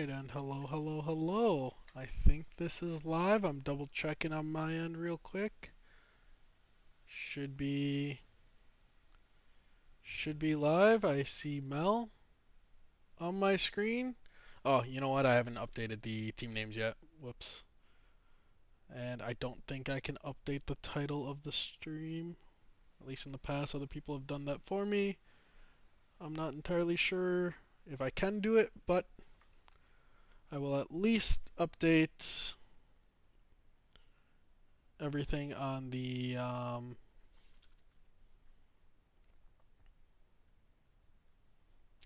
Alright, and hello. I think this is live. I'm double checking on my end real quick. Should be live. I see Mel on my screen. Oh, you know what? I haven't updated the team names yet. Whoops. And I don't think I can update the title of the stream. At least in the past, other people have done that for me. I'm not entirely sure if I can do it, but I will at least update everything on the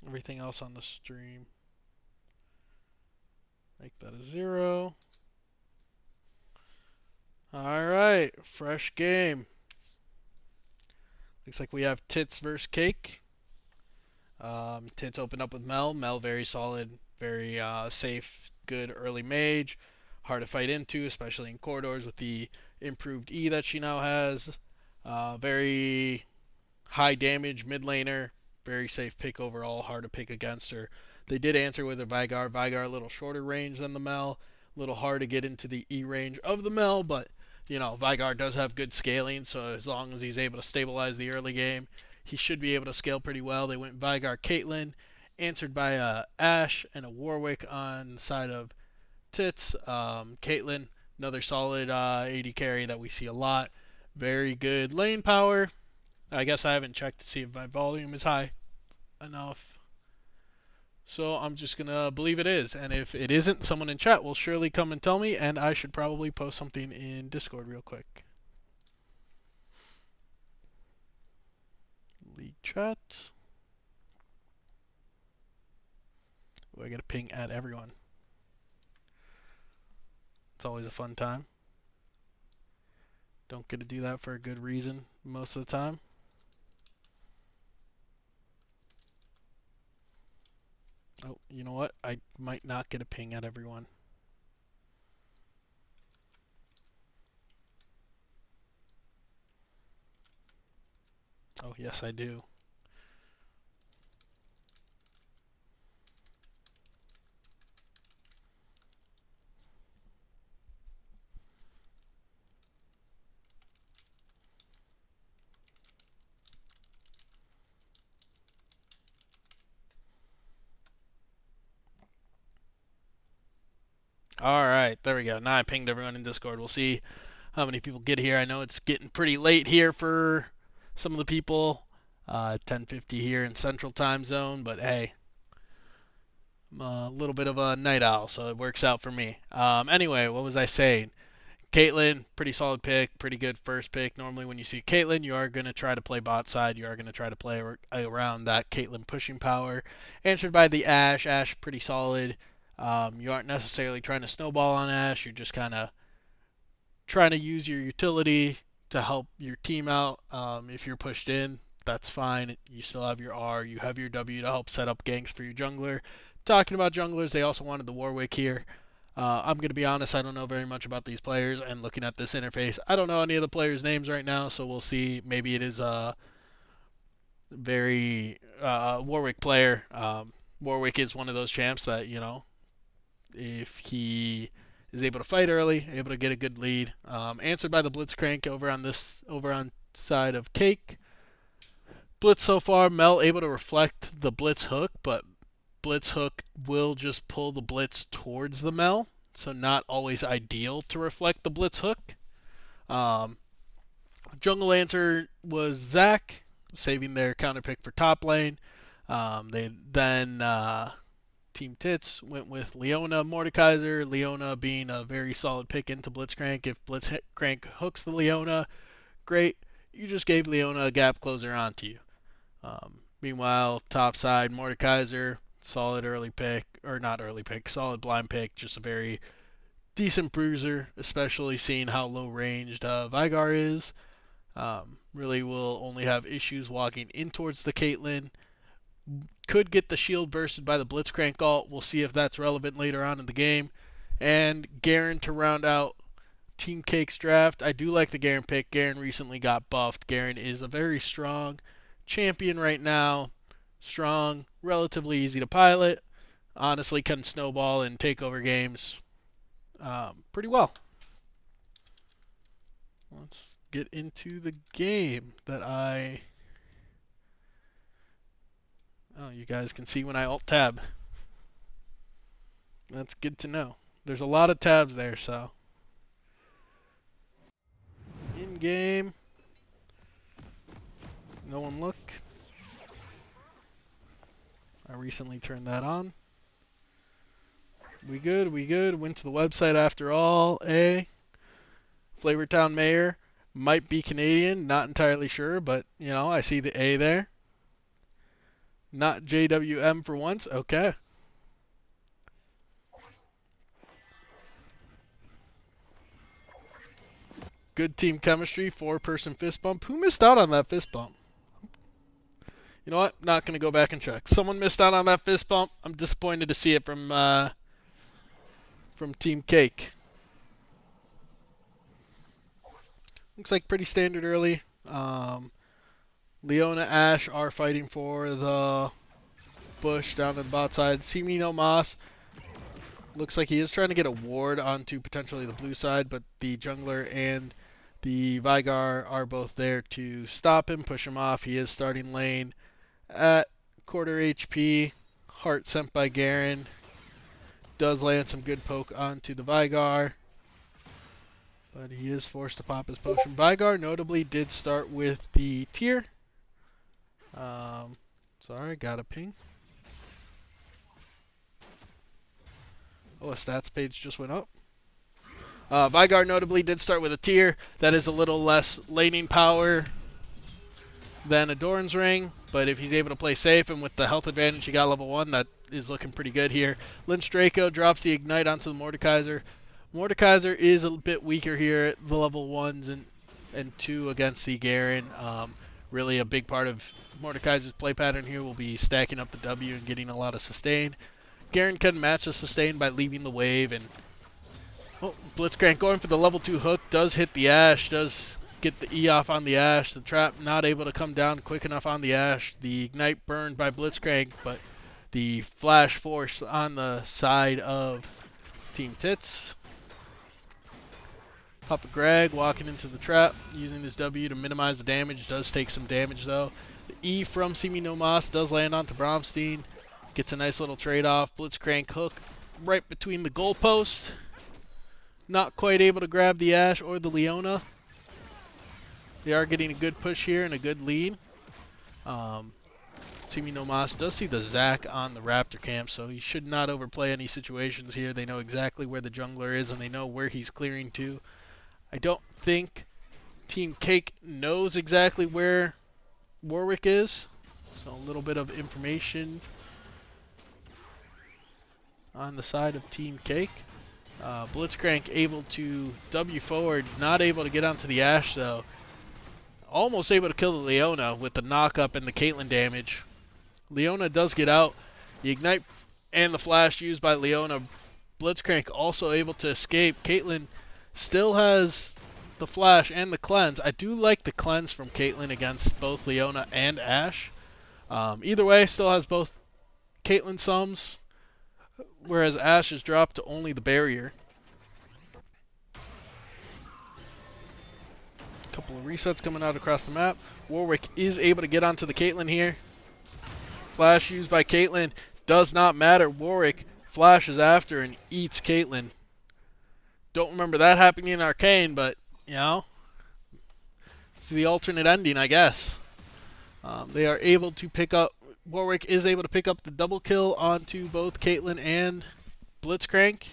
everything else on the stream. Make that a 0. Alright, fresh game. Looks like we have Tits versus Cake. Tits opened up with Mel. Mel very solid, very safe, good early mage. Hard to fight into, especially in corridors with the improved E that she now has. Very high damage mid laner. Very safe pick overall. Hard to pick against her. They did answer with a Vigar. Vigar a little shorter range than the Mel. A little hard to get into the E range of the Mel, but you know, Vigar does have good scaling, so as long as he's able to stabilize the early game, he should be able to scale pretty well. They went Vigar Caitlyn, answered by a Ashe and a Warwick on the side of Tits. Caitlyn, another solid AD carry that we see a lot. Very good lane power. I guess I haven't checked to see if my volume is high enough. So I'm just going to believe it is. And if it isn't, someone in chat will surely come and tell me, and I should probably post something in Discord real quick. League chat. Oh, I get a ping at everyone. It's always a fun time. Don't get to do that for a good reason most of the time. Oh, you know what? I might not get a ping at everyone. Oh, yes, I do. Alright, there we go. Now I pinged everyone in Discord. We'll see how many people get here. I know it's getting pretty late here for some of the people. 10:50 here in Central Time Zone, but hey, I'm a little bit of a night owl, so it works out for me. Anyway, what was I saying? Caitlyn, pretty solid pick, pretty good first pick. Normally, when you see Caitlyn, you are going to try to play bot side. You are going to try to play around that Caitlyn pushing power. Answered by the Ashe. Ashe, pretty solid. You aren't necessarily trying to snowball on Ashe. You're just kind of trying to use your utility to help your team out. If you're pushed in, that's fine. You still have your R. You have your W to help set up ganks for your jungler. Talking about junglers, they also wanted the Warwick here. I'm going to be honest, I don't know very much about these players, and looking at this interface, I don't know any of the players' names right now, so we'll see. Maybe it is a very Warwick player. Warwick is one of those champs that, you know, if he is able to fight early, able to get a good lead. Answered by the Blitzcrank over on side of Cake. Blitz so far, Mel able to reflect the Blitz hook, but Blitz hook will just pull the Blitz towards the Mel, so not always ideal to reflect the Blitz hook. Jungle answer was Zac, saving their counter pick for top lane. They then Team Tits went with Leona Mordekaiser. Leona being a very solid pick into Blitzcrank. If Blitzcrank hooks the Leona, great. You just gave Leona a gap closer onto you. Meanwhile, top side, Mordekaiser, solid early pick, or not early pick, solid blind pick, just a very decent bruiser, especially seeing how low ranged Vigar is. Really will only have issues walking in towards the Caitlyn. Could get the shield bursted by the Blitzcrank ult. We'll see if that's relevant later on in the game. And Garen to round out Team Cake's draft. I do like the Garen pick. Garen recently got buffed. Garen is a very strong champion right now. Strong, relatively easy to pilot. honestly can snowball and take over games pretty well. Let's get into the game that oh, you guys can see when I alt-tab. That's good to know. There's a lot of tabs there, so. In-game. No one look. I recently turned that on. We good, we good. Went to the website after all. Flavortown Mayor might be Canadian, not entirely sure, but, you know, I see the A there. Not JWM for once. Okay. Good team chemistry, 4-person fist bump. Who missed out on that fist bump? You know what? Not going to go back and check. Someone missed out on that fist bump. I'm disappointed to see it from Team Cake. Looks like pretty standard early. Leona, Ash are fighting for the bush down to the bot side. Simi no Mas looks like he is trying to get a ward onto potentially the blue side, but the jungler and the Vigar are both there to stop him, push him off. He is starting lane at quarter HP. Heart sent by Garen. Does land some good poke onto the Vigar, but he is forced to pop his potion. Vigar notably did start with the tier. Sorry, got a ping. Oh, a stats page just went up. Vigar notably did start with a tier. That is a little less laning power than a Doran's Ring, but if he's able to play safe and with the health advantage he got level 1, that is looking pretty good here. Lynch Draco drops the Ignite onto the Mordekaiser. Mordekaiser is a bit weaker here at the level 1s and 2 against the Garen. Really a big part of Mordekaiser's play pattern here will be stacking up the W and getting a lot of sustain. Garen can match the sustain by leaving the wave, and Blitzcrank going for the level 2 hook, does hit the Ashe, does get the E off on the Ashe. The trap not able to come down quick enough on the Ashe. The Ignite burned by Blitzcrank, but the flash force on the side of Team Tits. Papa Greg walking into the trap, using his W to minimize the damage. Does take some damage though. The E from Simi no Mas does land onto Bromstein. Gets a nice little trade-off. Blitzcrank hook right between the goalpost. Not quite able to grab the Ashe or the Leona. They are getting a good push here and a good lead. Simi no Mas does see the Zac on the Raptor camp, so he should not overplay any situations here. They know exactly where the jungler is, and they know where he's clearing to. I don't think Team Cake knows exactly where Warwick is, so a little bit of information on the side of Team Cake. Blitzcrank able to W forward, not able to get onto the Ashe though. Almost able to kill the Leona with the knock-up and the Caitlyn damage. Leona does get out. The Ignite and the flash used by Leona. Blitzcrank also able to escape. Caitlyn still has the flash and the cleanse. I do like the cleanse from Caitlyn against both Leona and Ashe. Either way, still has both Caitlyn sums, whereas Ashe is dropped to only the barrier. Couple of resets coming out across the map. Warwick is able to get onto the Caitlyn here. Flash used by Caitlyn. Does not matter. Warwick flashes after and eats Caitlyn. Don't remember that happening in Arcane, but, you know, it's the alternate ending, I guess. They are able to pick up, Warwick is able to pick up the double kill onto both Caitlyn and Blitzcrank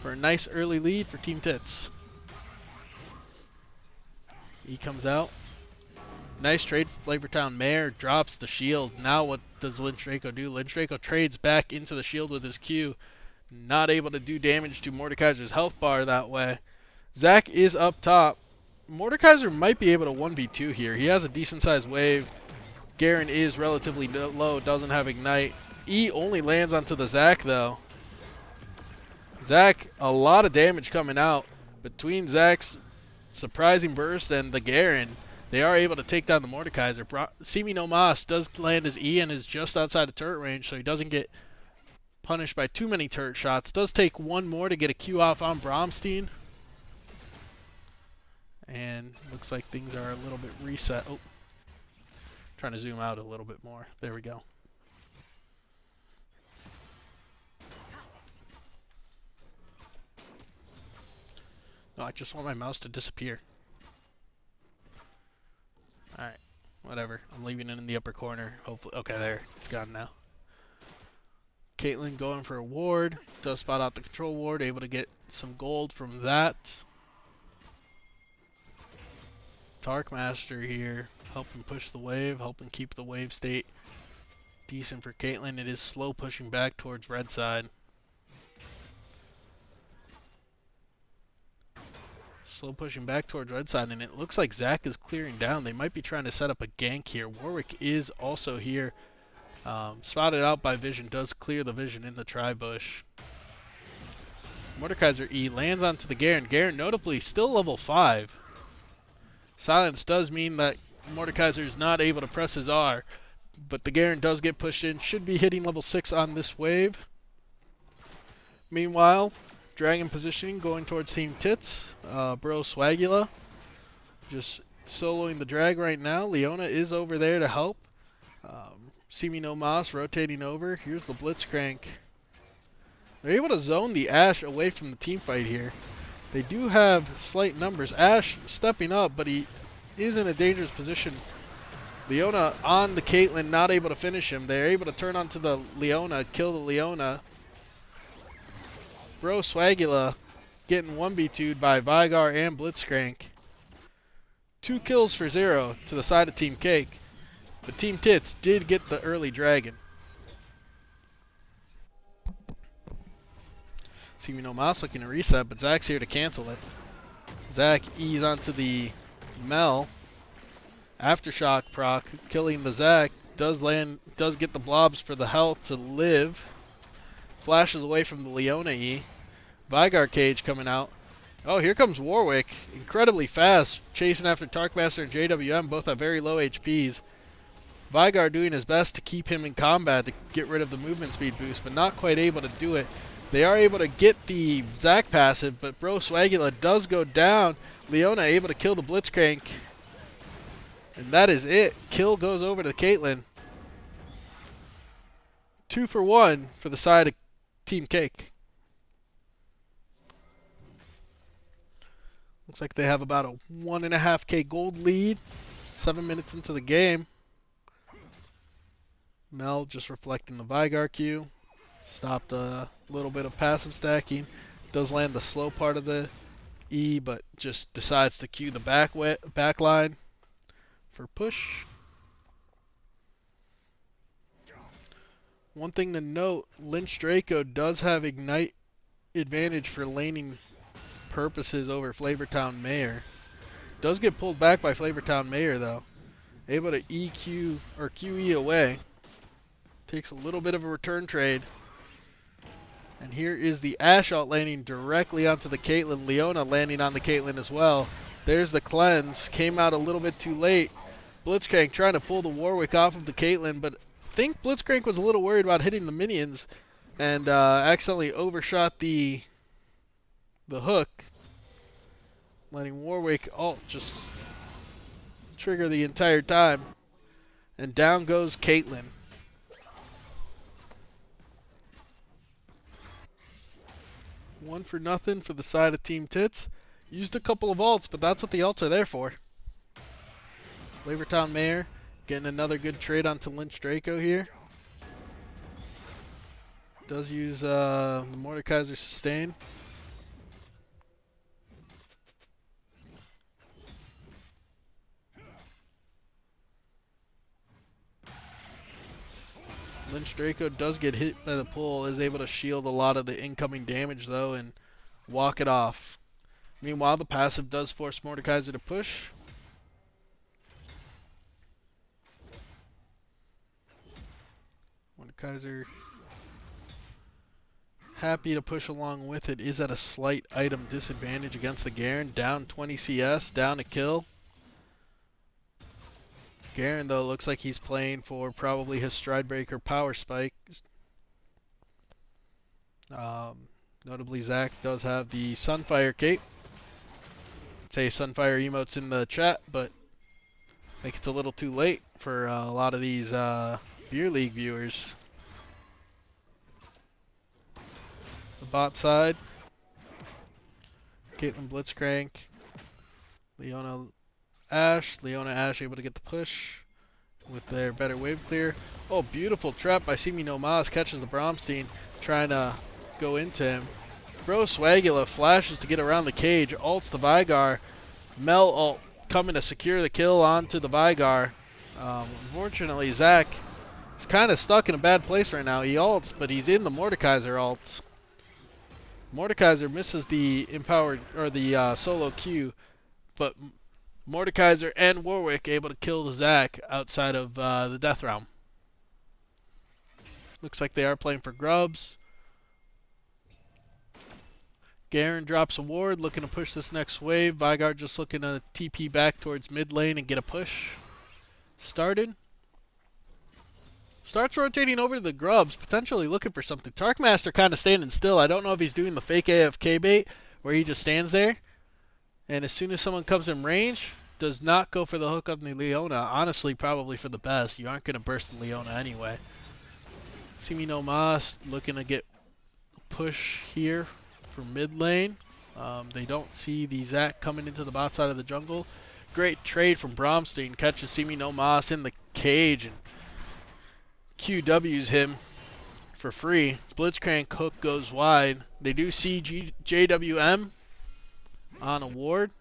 for a nice early lead for Team Tits. He comes out. Nice trade for Flavortown Mayor. Drops the shield. Now what does Lynch Draco do? Lynch Draco trades back into the shield with his Q. Not able to do damage to Mordekaiser's health bar that way. Zac is up top. Mordekaiser might be able to 1v2 here. He has a decent sized wave. Garen is relatively low. Doesn't have Ignite. E only lands onto the Zac though. Zac, a lot of damage coming out. Between Zac's surprising burst and the Garen, they are able to take down the Mordekaiser. Simi no Mas does land his E and is just outside of turret range, so he doesn't get Punished by too many turret shots. Does take one more to get a Q off on Bromstein. And looks like things are a little bit reset. Oh, trying to zoom out a little bit more. There we go. No, I just want my mouse to disappear. Alright, whatever. I'm leaving it in the upper corner. Hopefully, okay, there. It's gone now. Caitlyn going for a ward. Does spot out the control ward. Able to get some gold from that. Darkmaster here. Helping push the wave. Helping keep the wave state decent for Caitlyn. It is slow pushing back towards red side. Slow pushing back towards red side, and it looks like Zach is clearing down. They might be trying to set up a gank here. Warwick is also here. Spotted out by Vision. Does clear the Vision in the tri-bush. Mordekaiser E lands onto the Garen. Garen notably still level 5. Silence does mean that Mordekaiser is not able to press his R, but the Garen does get pushed in. Should be hitting level 6 on this wave. Meanwhile, Dragon positioning going towards Team TITS. Bro Swagula just soloing the drag right now. Leona is over there to help. See Me No Mas rotating over. Here's the Blitzcrank. They're able to zone the Ashe away from the team fight here. They do have slight numbers. Ashe stepping up, but he is in a dangerous position. Leona on the Caitlyn, not able to finish him. They're able to turn onto the Leona, kill the Leona. Bro Swagula getting 1v2'd by Vygar and Blitzcrank. 2 kills for 0 to the side of Team Cake. But Team TITS did get the early dragon. See Me No Mas looking to reset, but Zach's here to cancel it. Zach ease onto the Mel. Aftershock proc, killing the Zach. Does get the blobs for the health to live. Flashes away from the Leona E. Vygar cage coming out. Oh, here comes Warwick. Incredibly fast. Chasing after Darkmaster and JWM. Both have very low HPs. Vygar doing his best to keep him in combat to get rid of the movement speed boost, but not quite able to do it. They are able to get the Zac passive, but Bro Swagula does go down. Leona able to kill the Blitzcrank. And that is it. Kill goes over to Caitlyn. 2 for 1 for the side of Team Cake. Looks like they have about a 1.5k gold lead. 7 minutes into the game. Mel just reflecting the Vygar Q. Stopped a little bit of passive stacking. Does land the slow part of the E, but just decides to Q the back line for push. One thing to note, Lynch Draco does have Ignite advantage for laning purposes over Flavortown Mayor. Does get pulled back by Flavortown Mayor though. Able to EQ or QE away. Takes a little bit of a return trade. And here is the Ashe out landing directly onto the Caitlyn. Leona landing on the Caitlyn as well. There's the cleanse. Came out a little bit too late. Blitzcrank trying to pull the Warwick off of the Caitlyn, but I think Blitzcrank was a little worried about hitting the minions and accidentally overshot the hook. Letting Warwick just trigger the entire time. And down goes Caitlyn. 1 for nothing for the side of Team TITS. Used a couple of ults, but that's what the ults are there for. Flavortown Mayor getting another good trade onto Lynch Draco here. Does use the Mordekaiser sustain. Lynch Draco does get hit by the pull, is able to shield a lot of the incoming damage though and walk it off. Meanwhile, the passive does force Mordekaiser to push. Mordekaiser happy to push along with it, is at a slight item disadvantage against the Garen. Down 20 CS, down a kill. Garen, though, looks like he's playing for probably his Stridebreaker Power Spike. Notably, Zach does have the Sunfire cape. Say Sunfire emotes in the chat, but I think it's a little too late for a lot of these Beer League viewers. The bot side, Caitlyn Blitzcrank, Leona Ashe able to get the push with their better wave clear. Oh, beautiful trap by Simi No Mas, catches the Bromstein, trying to go into him. Bro Swagula flashes to get around the cage, ults the Vigar. Mel ult coming to secure the kill onto the Vigar. Unfortunately, Zach is kind of stuck in a bad place right now. He ults, but he's in the Mordekaiser ults. Mordekaiser misses the empowered or the solo Q, but Mordekaiser and Warwick able to kill the Zach outside of the death realm. Looks like they are playing for grubs. Garen drops a ward, looking to push this next wave. Vigar just looking to TP back towards mid lane and get a push started. Starts rotating over to the grubs, potentially looking for something. Tarkmaster kind of standing still. I don't know if he's doing the fake AFK bait where he just stands there. And as soon as someone comes in range, does not go for the hook on the Leona. Honestly, probably for the best. You aren't going to burst the Leona anyway. Simi No Mas looking to get push here for mid lane. They don't see the Zac coming into the bot side of the jungle. Great trade from Bromstein. Catches Simi No Mas in the cage and QWs him for free. Blitzcrank hook goes wide. They do see JWM on a ward.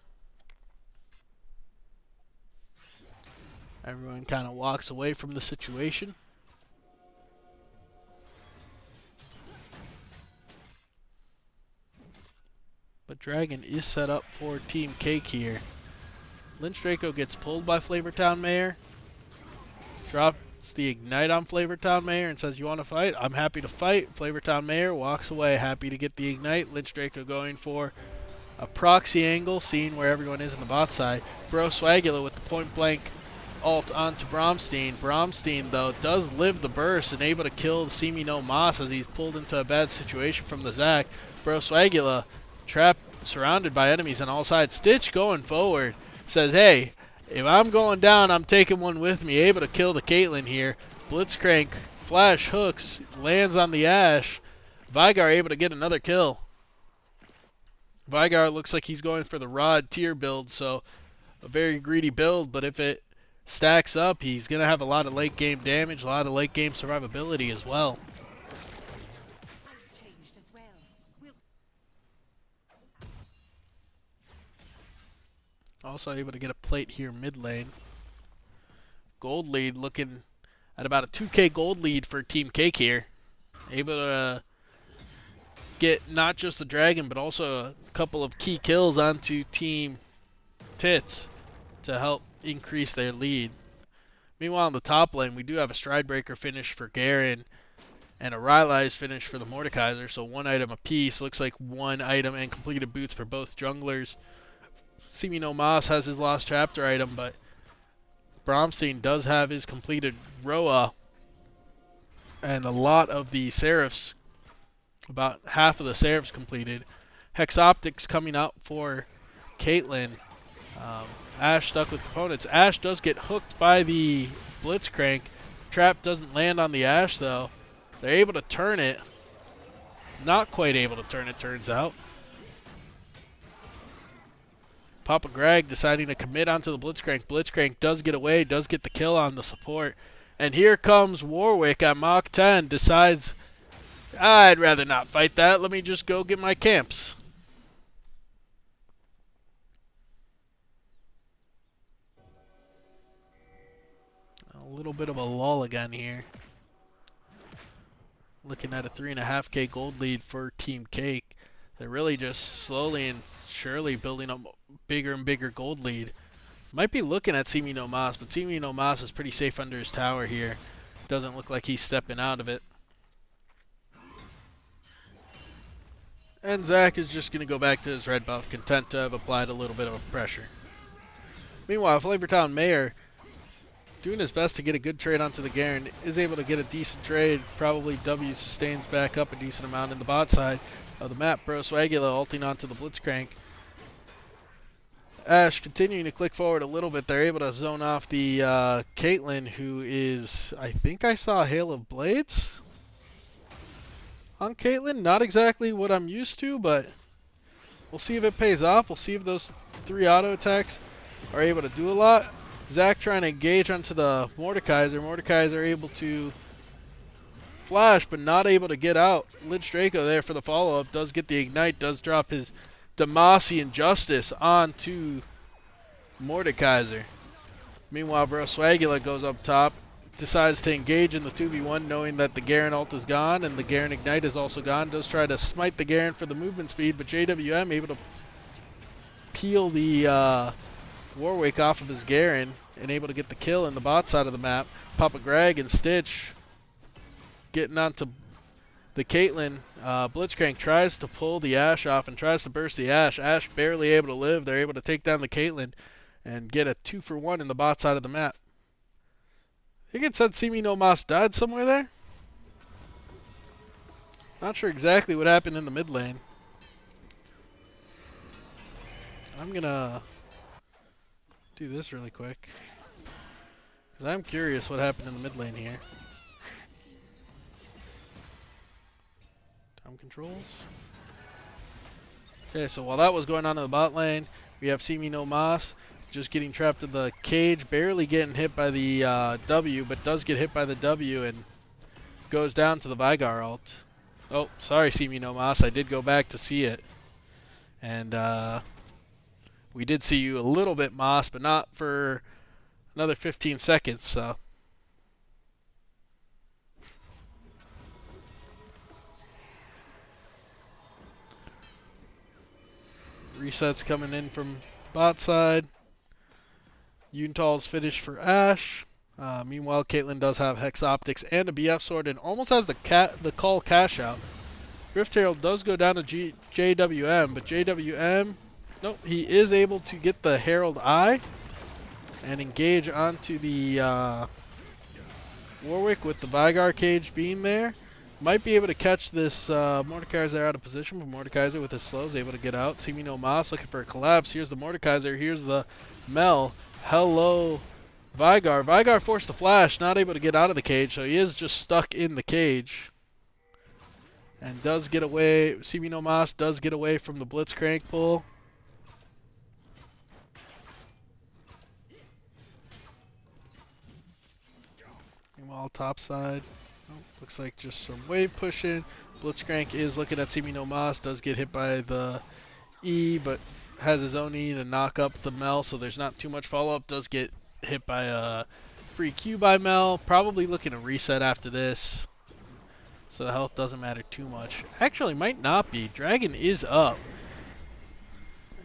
Everyone kind of walks away from the situation. But Dragon is set up for Team Cake here. Lynch Draco gets pulled by Flavortown Mayor. Drops the Ignite on Flavortown Mayor and says, "You want to fight? I'm happy to fight." Flavortown Mayor walks away, happy to get the Ignite. Lynch Draco going for a proxy angle, seeing where everyone is in the bot side. Bro Swagula with the point blank ult onto Bromstein. Bromstein, though, does live the burst and able to kill Simi No Mas as he's pulled into a bad situation from the Zac. Bro Swagula trapped, surrounded by enemies on all sides. Stitch going forward says, "Hey, if I'm going down, I'm taking one with me." Able to kill the Caitlyn here. Blitzcrank flash hooks, lands on the Ashe. Vigar able to get another kill. Vigar looks like he's going for the Rod tier build, so a very greedy build, but if it stacks up, he's going to have a lot of late game damage, a lot of late game survivability as well. Also able to get a plate here mid lane. Gold lead looking at about a 2k gold lead for Team Cake here. Able to get not just the dragon, but also a couple of key kills onto Team TITS to help increase their lead. Meanwhile, in the top lane, we do have a Stridebreaker finish for Garen and a Rylai's finish for the Mordekaiser, so one item apiece. Looks like one item and completed boots for both junglers. Simi No Mas has his Lost Chapter item, but Bromstein does have his completed Roa and a lot of the Seraphs, about half of the Seraphs completed. Hex Optics coming out for Caitlyn. Ashe stuck with components. Ashe does get hooked by the Blitzcrank. Trap doesn't land on the Ashe, though. They're able to turn it. Not quite able to turn it, turns out. Papa Greg deciding to commit onto the Blitzcrank. Blitzcrank does get away, does get the kill on the support. And here comes Warwick at Mach 10. Decides, I'd rather not fight that. Let me just go get my camps. A little bit of a lull again here. Looking at a 3.5k gold lead for Team Cake. They're really just slowly and surely building up bigger and bigger gold lead. Might be looking at Simi No Mas, but Simi No Mas is pretty safe under his tower here. Doesn't look like he's stepping out of it. And Zac is just going to go back to his red buff, content to have applied a little bit of pressure. Meanwhile, Flavortown Mayor doing his best to get a good trade onto the Garen. Is able to get a decent trade. Probably W sustains back up a decent amount in the bot side of the map. Bro Swagula ulting onto the Blitzcrank. Ash continuing to click forward a little bit. They're able to zone off the Caitlyn, who is, I think I saw Hail of Blades on Caitlyn. Not exactly what I'm used to, but we'll see if it pays off. We'll see if those 3 auto attacks are able to do a lot. Zach trying to engage onto the Mordekaiser. Mordekaiser able to flash, but not able to get out. Lich Draco there for the follow-up. Does get the ignite. Does drop his Demacian Justice onto Mordekaiser. Meanwhile, Bro Swagula goes up top. Decides to engage in the 2v1, knowing that the Garen ult is gone and the Garen ignite is also gone. Does try to smite the Garen for the movement speed, but JWM able to peel the Warwick off of his Garen and able to get the kill in the bot side of the map. Papa Greg and Stitch getting onto the Caitlyn. Blitzcrank tries to pull the Ashe off and tries to burst the Ashe. Ashe barely able to live. They're able to take down the Caitlyn and get a 2-for-1 in the bot side of the map. I think it said See Me No Mas died somewhere there. Not sure exactly what happened in the mid lane. I'm going to do this really quick, because I'm curious what happened in the mid lane here. Time controls. Okay, so while that was going on in the bot lane, we have See Me No Mas just getting trapped in the cage, barely getting hit by the W, but does get hit by the W and goes down to the Vigar ult. Oh, sorry, See Me No Mas. I did go back to see it. And we did see you a little bit, Moss, but not for another 15 seconds, so. Resets coming in from bot side. Yuntal's finish for Ashe. Meanwhile, Caitlyn does have Hex Optics and a BF Sword and almost has the call cash out. Rift Herald does go down to JWM, but JWM, nope, he is able to get the Herald Eye and engage onto the Warwick with the Vigar cage being there. Might be able to catch this Mordekaiser out of position, but Mordekaiser with his slow is able to get out. See Me No Mas looking for a collapse. Here's the Mordekaiser. Here's the Mel. Hello, Vigar. Vigar forced to flash, not able to get out of the cage, so he is just stuck in the cage. And does get away. See Me No Mas does get away from the Blitzcrank pull. Meanwhile, top side. Looks like just some wave pushing. Blitzcrank is looking at See Me No Mas. Does get hit by the E, but has his own E to knock up the Mel, so there's not too much follow-up. Does get hit by a free Q by Mel. Probably looking to reset after this, so the health doesn't matter too much. Actually, might not be. Dragon is up.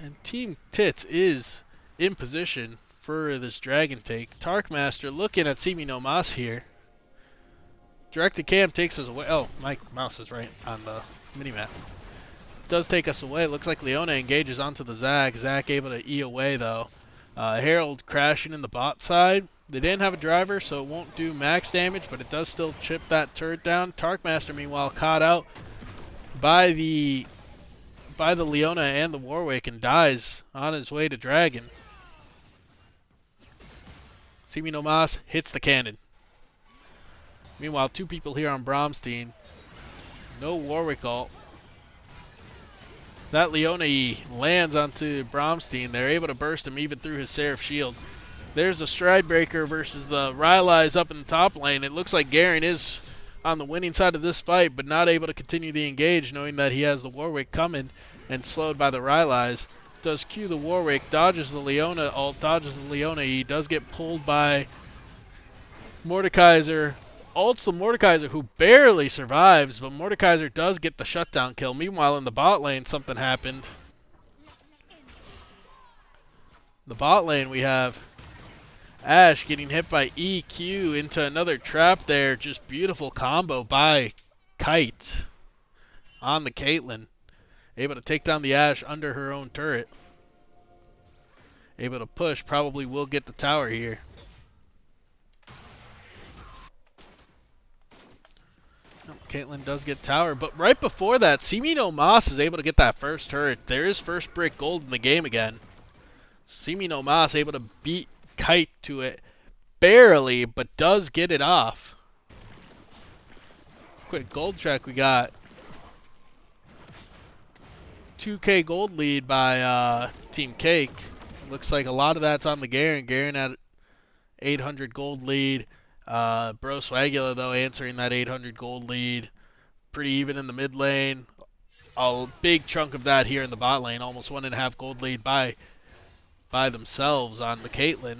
And Team TITS is in position for this Dragon take. Tarkmaster looking at See Me No Mas here. Direct to cam takes us away. Oh, my mouse is right on the minimap. Does take us away. Looks like Leona engages onto the Zag. Zag able to E away though. Herald crashing in the bot side. They didn't have a driver, so it won't do max damage, but it does still chip that turret down. Tarkmaster, meanwhile, caught out by the Leona and the Warwick and dies on his way to Dragon. See Me No Mas hits the cannon. Meanwhile, 2 people here on Bromstein. No Warwick ult. That Leona E lands onto Bromstein. They're able to burst him even through his Seraph shield. There's a Stride Breaker versus the Rylai's up in the top lane. It looks like Garen is on the winning side of this fight, but not able to continue the engage, knowing that he has the Warwick coming and slowed by the Rylai's. Does Q the Warwick, dodges the Leona ult, dodges the Leona E, does get pulled by Mordekaiser. Ults the Mordekaiser, who barely survives, but Mordekaiser does get the shutdown kill. Meanwhile, in the bot lane, something happened. The bot lane, we have Ashe getting hit by EQ into another trap there. Just beautiful combo by Kite on the Caitlyn. Able to take down the Ashe under her own turret. Able to push, probably will get the tower here. Caitlyn does get tower, but right before that, Simi no Mas is able to get that first turret. There is first brick gold in the game again. Simi no Mas able to beat Kite to it barely, but does get it off. Quick gold check we got. 2K gold lead by Team Cake. Looks like a lot of that's on the Garen. Garen at 800 gold lead. Bro Swagula, though, answering that 800 gold lead. Pretty even in the mid lane. A big chunk of that here in the bot lane. Almost 1.5 gold lead by themselves on the Caitlyn.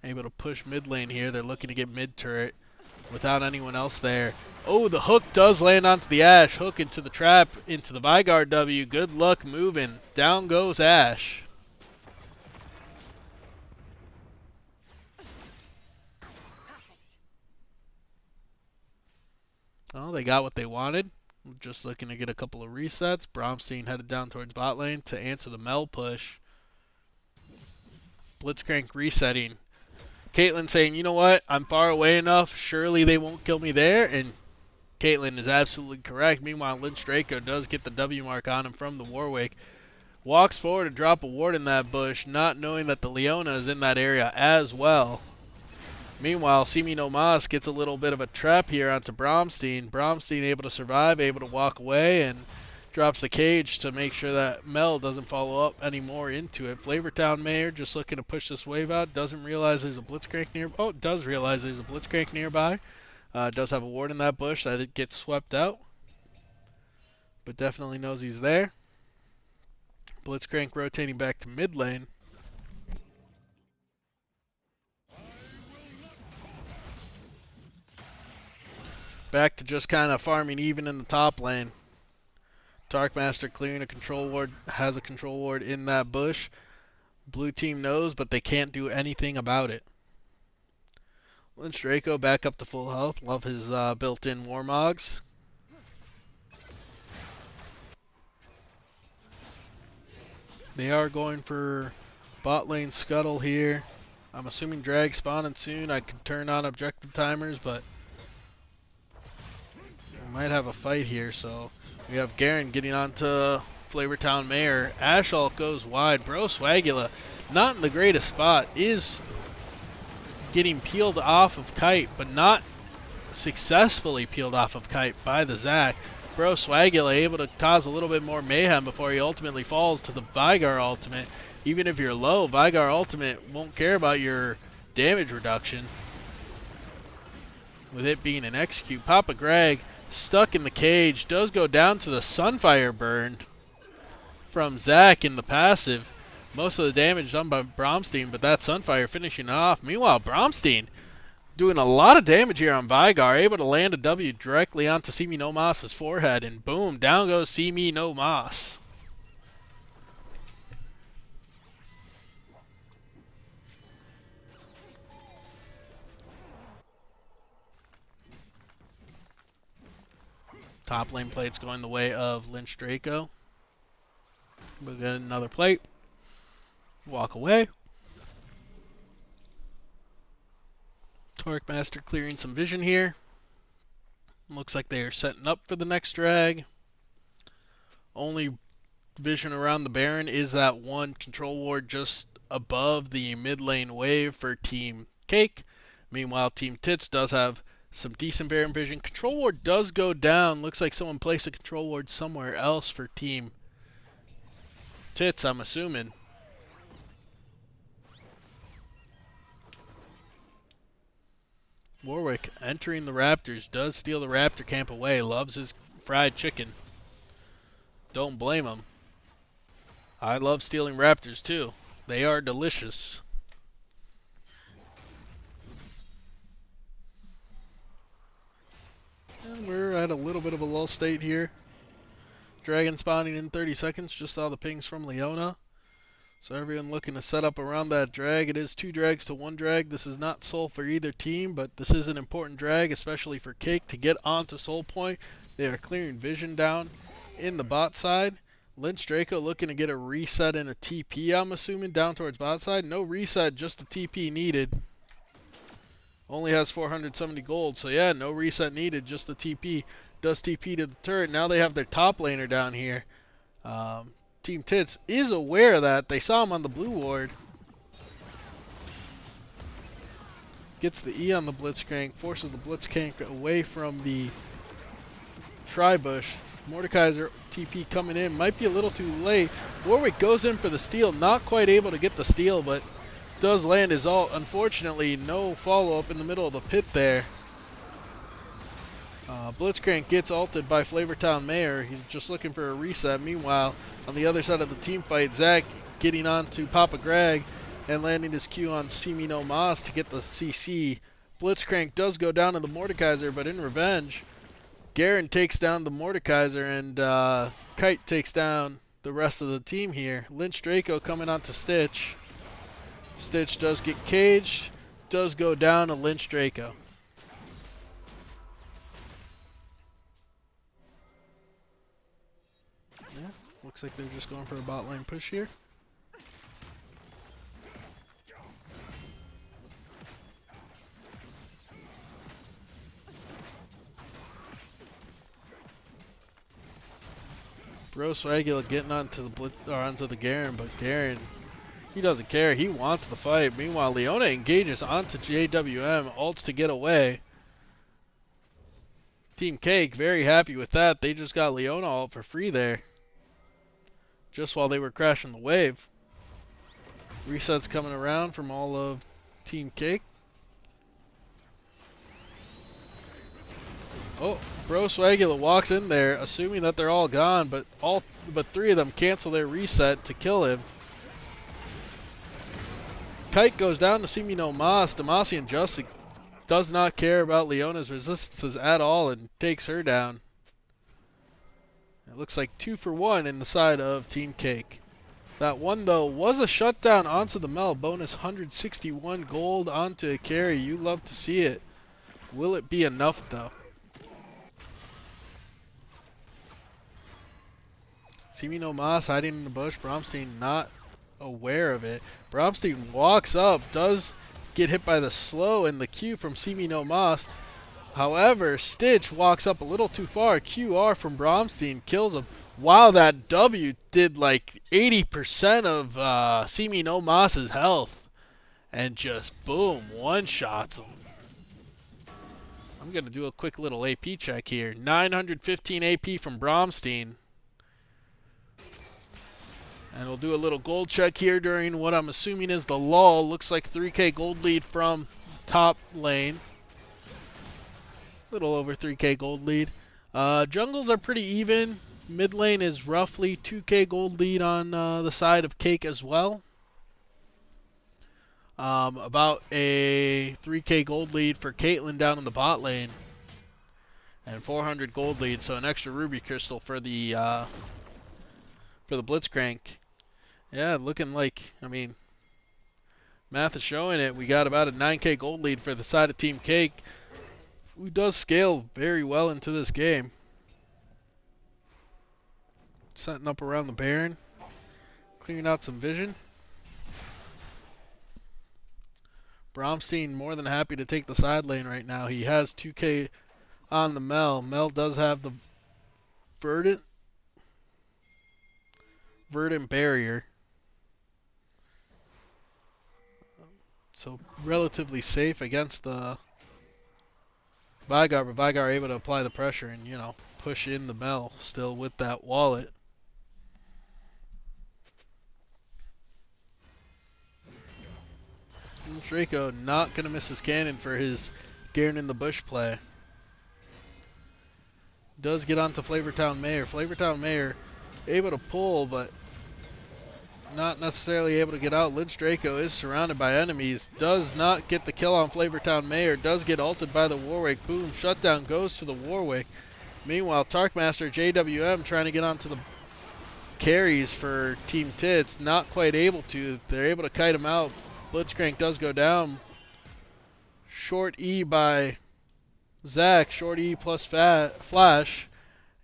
Able to push mid lane here. They're looking to get mid turret without anyone else there. Oh, the hook does land onto the Ashe. Hook into the trap, into the Vigard W. Good luck moving. Down goes Ashe. Well, they got what they wanted. Just looking to get a couple of resets. Bromstein headed down towards bot lane to answer the Mel push. Blitzcrank resetting. Caitlyn saying, you know what? I'm far away enough. Surely they won't kill me there. And Caitlyn is absolutely correct. Meanwhile, Lynch Draco does get the W mark on him from the Warwick. Walks forward to drop a ward in that bush, not knowing that the Leona is in that area as well. Meanwhile, Simi no Mas gets a little bit of a trap here onto Bromstein. Bromstein able to survive, able to walk away, and drops the cage to make sure that Mel doesn't follow up anymore into it. Flavortown Mayor just looking to push this wave out. Doesn't realize there's a Blitzcrank nearby. Oh, does realize there's a Blitzcrank nearby. Does have a ward in that bush that it gets swept out. But definitely knows he's there. Blitzcrank rotating back to mid lane. Back to just kind of farming even in the top lane. Darkmaster clearing a control ward, has a control ward in that bush. Blue team knows, but they can't do anything about it. Lynch Draco back up to full health. Love his built-in Warmogs. They are going for bot lane scuttle here. I'm assuming drag spawning soon. I could turn on objective timers, but we might have a fight here, so we have Garen getting onto Flavortown Mayor. Ashe ult goes wide. Bro Swagula, not in the greatest spot, is getting peeled off of Kite, but not successfully peeled off of Kite by the Zac. Bro Swagula able to cause a little bit more mayhem before he ultimately falls to the Vigar ultimate. Even if you're low, Vigar ultimate won't care about your damage reduction, with it being an execute. Papa Greg stuck in the cage, does go down to the Sunfire burn from Zac in the passive. Most of the damage done by Bromstein, but that Sunfire finishing it off. Meanwhile, Bromstein doing a lot of damage here on Vigar, able to land a W directly onto Simi no Mas' forehead, and boom, down goes Simi no Mas. Top lane plate's going the way of Lynch Draco. We'll get another plate. Walk away. Torque Master clearing some vision here. Looks like they are setting up for the next drag. Only vision around the Baron is that one control ward just above the mid lane wave for Team Cake. Meanwhile, Team Tits does have some decent Baron vision. Control ward does go down. Looks like someone placed a control ward somewhere else for Team Tits, I'm assuming. Warwick entering the Raptors, does steal the Raptor camp away, loves his fried chicken. Don't blame him. I love stealing Raptors too. They are delicious. And we're at a little bit of a lull state here. Dragon spawning in 30 seconds, just saw the pings from Leona. So everyone looking to set up around that drag. It is 2 drags to 1 drag. This is not soul for either team, but this is an important drag, especially for Cake to get onto soul point. They are clearing vision down in the bot side. Lynch Draco looking to get a reset and a TP, I'm assuming, down towards bot side. No reset, just a TP needed. Only has 470 gold, so yeah, no reset needed, just the TP. Does TP to the turret. Now they have their top laner down here. Team Tits is aware of that. They saw him on the blue ward. Gets the E on the Blitzcrank, forces the Blitzcrank away from the Tribush. Mordekaiser TP coming in, might be a little too late. Warwick goes in for the steal, not quite able to get the steal, but does land his ult. Unfortunately, no follow-up in the middle of the pit there. Blitzcrank gets ulted by Flavortown Mayor. He's just looking for a reset. Meanwhile, on the other side of the team fight, Zach getting on to Papa Greg and landing his Q on Simi No Mas to get the CC. Blitzcrank does go down to the Mordekaiser, but in revenge, Garen takes down the Mordekaiser, and Kite takes down the rest of the team here. Lynch Draco coming on to Stitch. Stitch does get caged, does go down to Lynch Draco. Yeah, looks like they're just going for a bot lane push here. Bro Swagula getting onto the Garen, but Garen, he doesn't care. He wants the fight. Meanwhile, Leona engages onto JWM, ults to get away. Team Cake very happy with that. They just got Leona ult for free there, just while they were crashing the wave. Resets coming around from all of Team Cake. Oh, Bro Swagula walks in there, assuming that they're all gone, but three of them cancel their reset to kill him. Kite goes down to Simi No Mas. Demacian Justice does not care about Leona's resistances at all and takes her down. It looks like 2 for 1 in the side of Team Cake. That one, though, was a shutdown onto the Mel. Bonus 161 gold onto a carry. You love to see it. Will it be enough, though? Simi No Mas hiding in the bush. Bromstein not aware of it. Bromstein walks up, does get hit by the slow and the Q from Simi No Mas. However, Stitch walks up a little too far. QR from Bromstein kills him. Wow, that W did like 80% of Simi No Mas's health. And just boom, one-shots him. I'm going to do a quick little AP check here. 915 AP from Bromstein. And we'll do a little gold check here during what I'm assuming is the lull. Looks like 3K gold lead from top lane. A little over 3K gold lead. Jungles are pretty even. Mid lane is roughly 2K gold lead on the side of Cake as well. About a 3K gold lead for Caitlyn down in the bot lane. And 400 gold lead, so an extra ruby crystal for the Blitzcrank. Yeah, looking like, I mean, math is showing it. We got about a 9K gold lead for the side of Team Cake, who does scale very well into this game. Setting up around the Baron, clearing out some vision. Bromstein more than happy to take the side lane right now. He has 2K on the Mel. Mel does have the Verdant barrier. So relatively safe against the Vygar, but Vygar able to apply the pressure and, you know, push in the Mel still with that wallet. Draco not going to miss his cannon for his Garen in the bush play. Does get onto Flavortown Mayor. Flavortown Mayor able to pull, but not necessarily able to get out. Lynch Draco is surrounded by enemies. Does not get the kill on Flavortown Mayor. Does get ulted by the Warwick. Boom. Shutdown goes to the Warwick. Meanwhile, Tarkmaster JWM trying to get onto the carries for Team Tits. Not quite able to. They're able to kite him out. Blitzcrank does go down. Short E by Zach. Short E plus Flash.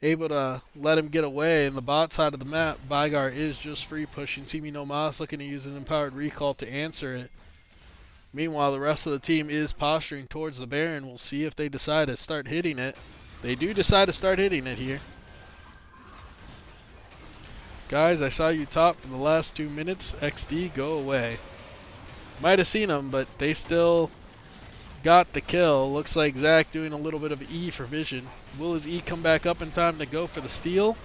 Able to let him get away. In the bot side of the map, Vygar is just free pushing. Simi No Mas looking to use an empowered recall to answer it. Meanwhile, the rest of the team is posturing towards the Baron. We'll see if they decide to start hitting it. They do decide to start hitting it here. Guys, I saw you top for the last 2 minutes. XD, go away. Might have seen them, but they still got the kill. Looks like Zach doing a little bit of E for vision. Will his E come back up in time to go for the steal?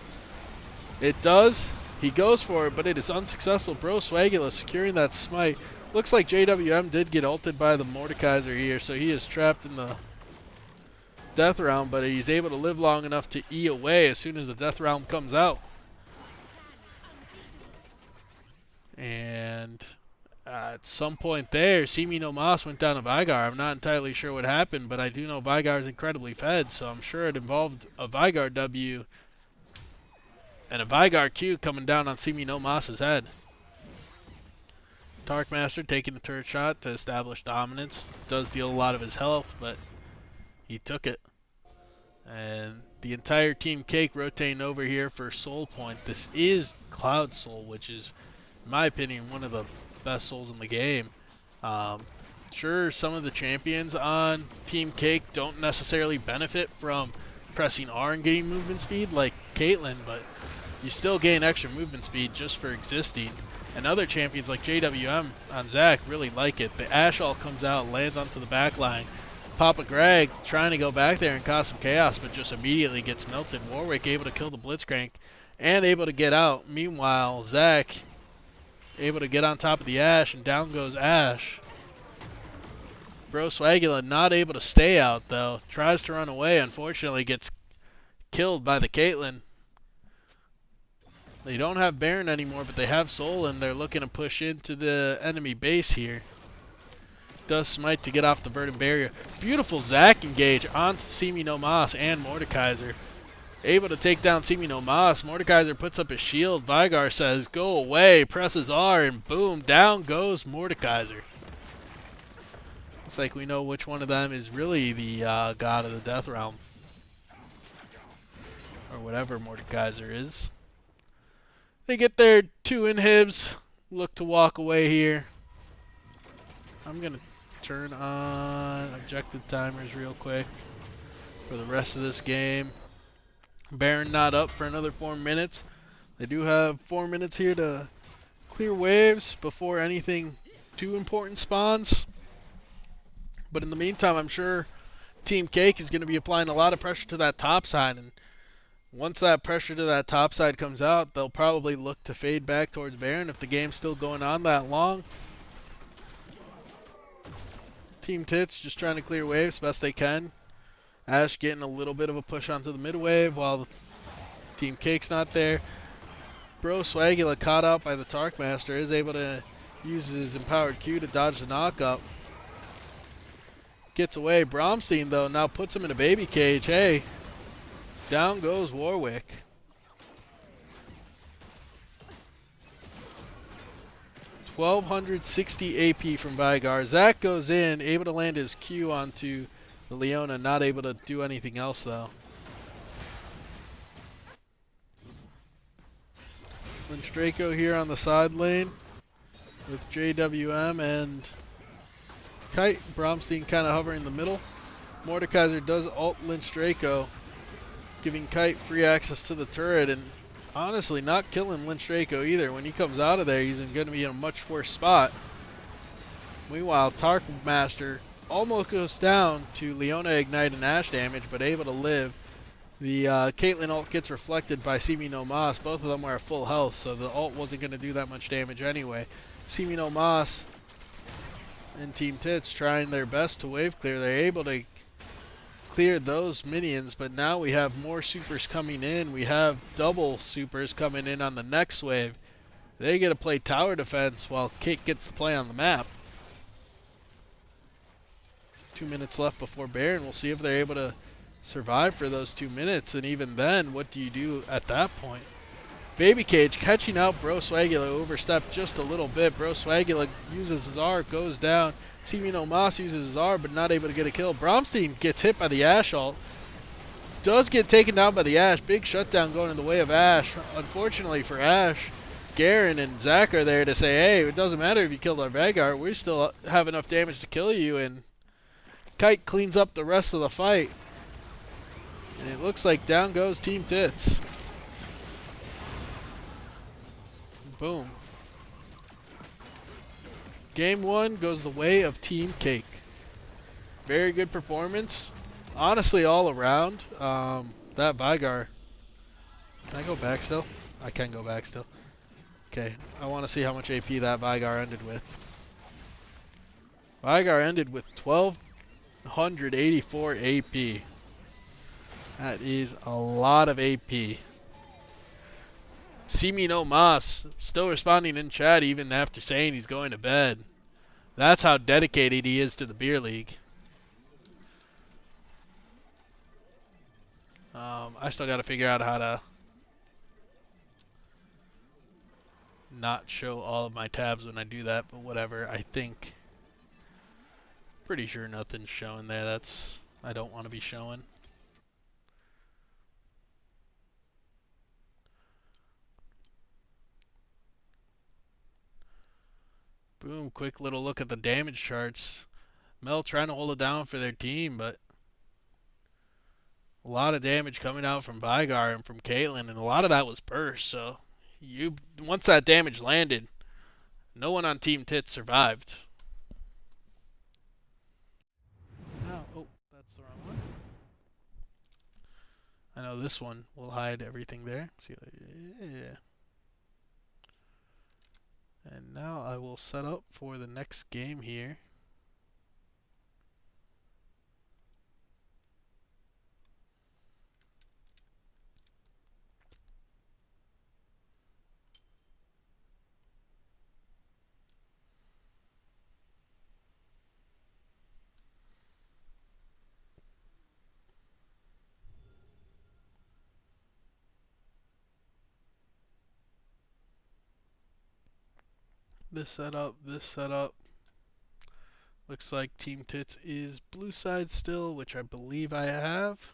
It does. He goes for it, but it is unsuccessful. Bro Swagula securing that smite. Looks like JWM did get ulted by the Mordekaiser here, so he is trapped in the death round, but he's able to live long enough to E away as soon as the death round comes out. And at some point there, Simi no Mas went down to Vygar. I'm not entirely sure what happened, but I do know Vygar is incredibly fed, so I'm sure it involved a Vygar W and a Vygar Q coming down on Simi no Mas's head. Tarkmaster taking the turret shot to establish dominance. Does deal a lot of his health, but he took it. And the entire Team Cake rotating over here for Soul Point. This is Cloud Soul, which is, in my opinion, one of the best souls in the game. Sure, some of the champions on Team Cake don't necessarily benefit from pressing R and getting movement speed like Caitlyn, but you still gain extra movement speed just for existing. And other champions like JWM on Zac really like it. The Ashe all comes out, lands onto the back line. Papa Greg trying to go back there and cause some chaos, but just immediately gets melted. Warwick able to kill the Blitzcrank and able to get out. Meanwhile, Zac able to get on top of the Ashe, and down goes Ashe. Bro Swagula not able to stay out, though. Tries to run away. Unfortunately, gets killed by the Caitlyn. They don't have Baron anymore, but they have Soul, and they're looking to push into the enemy base here. Does smite to get off the Verdant Barrier. Beautiful Zac engage onto Simi no Mas and Mordekaiser. Able to take down Simi no Mas. Mordekaiser puts up his shield. Vygar says, go away, presses R, and boom, down goes Mordekaiser. Looks like we know which one of them is really the god of the Death Realm. Or whatever Mordekaiser is. They get their 2 inhibs. Look to walk away here. I'm going to turn on objective timers real quick for the rest of this game. Baron not up for another 4 minutes. They do have 4 minutes here to clear waves before anything too important spawns. But in the meantime, I'm sure Team Cake is going to be applying a lot of pressure to that top side. And once that pressure to that top side comes out, they'll probably look to fade back towards Baron if the game's still going on that long. Team Tits just trying to clear waves best they can. Ashe getting a little bit of a push onto the mid wave while Team Cake's not there. Bro Swagula caught out by the Tarkmaster is able to use his empowered Q to dodge the knockup. Gets away. Bromstein, though, now puts him in a baby cage. Hey. Down goes Warwick. $1,260 AP from Vygar. Zac goes in, able to land his Q onto the Leona, not able to do anything else, though. Lynch Draco here on the side lane with JWM and Kite. Bromstein kind of hovering in the middle. Mordekaiser does ult Lynch Draco, giving Kite free access to the turret, and honestly not killing Lynch Draco either. When he comes out of there, he's going to be in a much worse spot. Meanwhile, Tarkmaster almost goes down to Leona Ignite and Ashe damage, but able to live. The Caitlyn ult gets reflected by Simi no Mas. Both of them were at full health, so the ult wasn't going to do that much damage anyway. Simi no Mas and Team Tits trying their best to wave clear. They're able to clear those minions, but now we have more supers coming in. We have double supers coming in on the next wave. They get to play tower defense while Cake gets to play on the map. 2 minutes left before Baron. We'll see if they're able to survive for those 2 minutes, and even then, what do you do at that point? Baby Cage catching out Bro Swagula, overstepped just a little bit. Bro Swagula uses his R, goes down. Simi no Mas uses his R, but not able to get a kill. Bromstein gets hit by the Ashe ult. Does get taken down by the Ashe. Big shutdown going in the way of Ashe. Unfortunately for Ashe, Garen and Zac are there to say, hey, it doesn't matter if you killed our Vanguard, we still have enough damage to kill you, and Kite cleans up the rest of the fight. And it looks like down goes Team Tits. Boom. Game 1 goes the way of Team Cake. Very good performance. Honestly, all around. That Vigar. Can I go back still? I can go back still. Okay, I want to see how much AP that Vigar ended with. Vigar ended with 1,284 AP. That is a lot of AP. See me no mas. Still responding in chat even after saying he's going to bed. That's how dedicated he is to the beer league. I still got to figure out how to not show all of my tabs when I do that, but whatever. I think, pretty sure nothing's showing there. That's, I don't want to be showing. Boom, quick little look at the damage charts. Mel trying to hold it down for their team, but a lot of damage coming out from Vigar and from Caitlyn, and a lot of that was burst, so once that damage landed, no one on Team Tits survived. Oh, that's the wrong one. I know this one will hide everything there. See, yeah. And now I will set up for the next game here. This setup. Looks like Team Tits is blue side still, which I believe I have.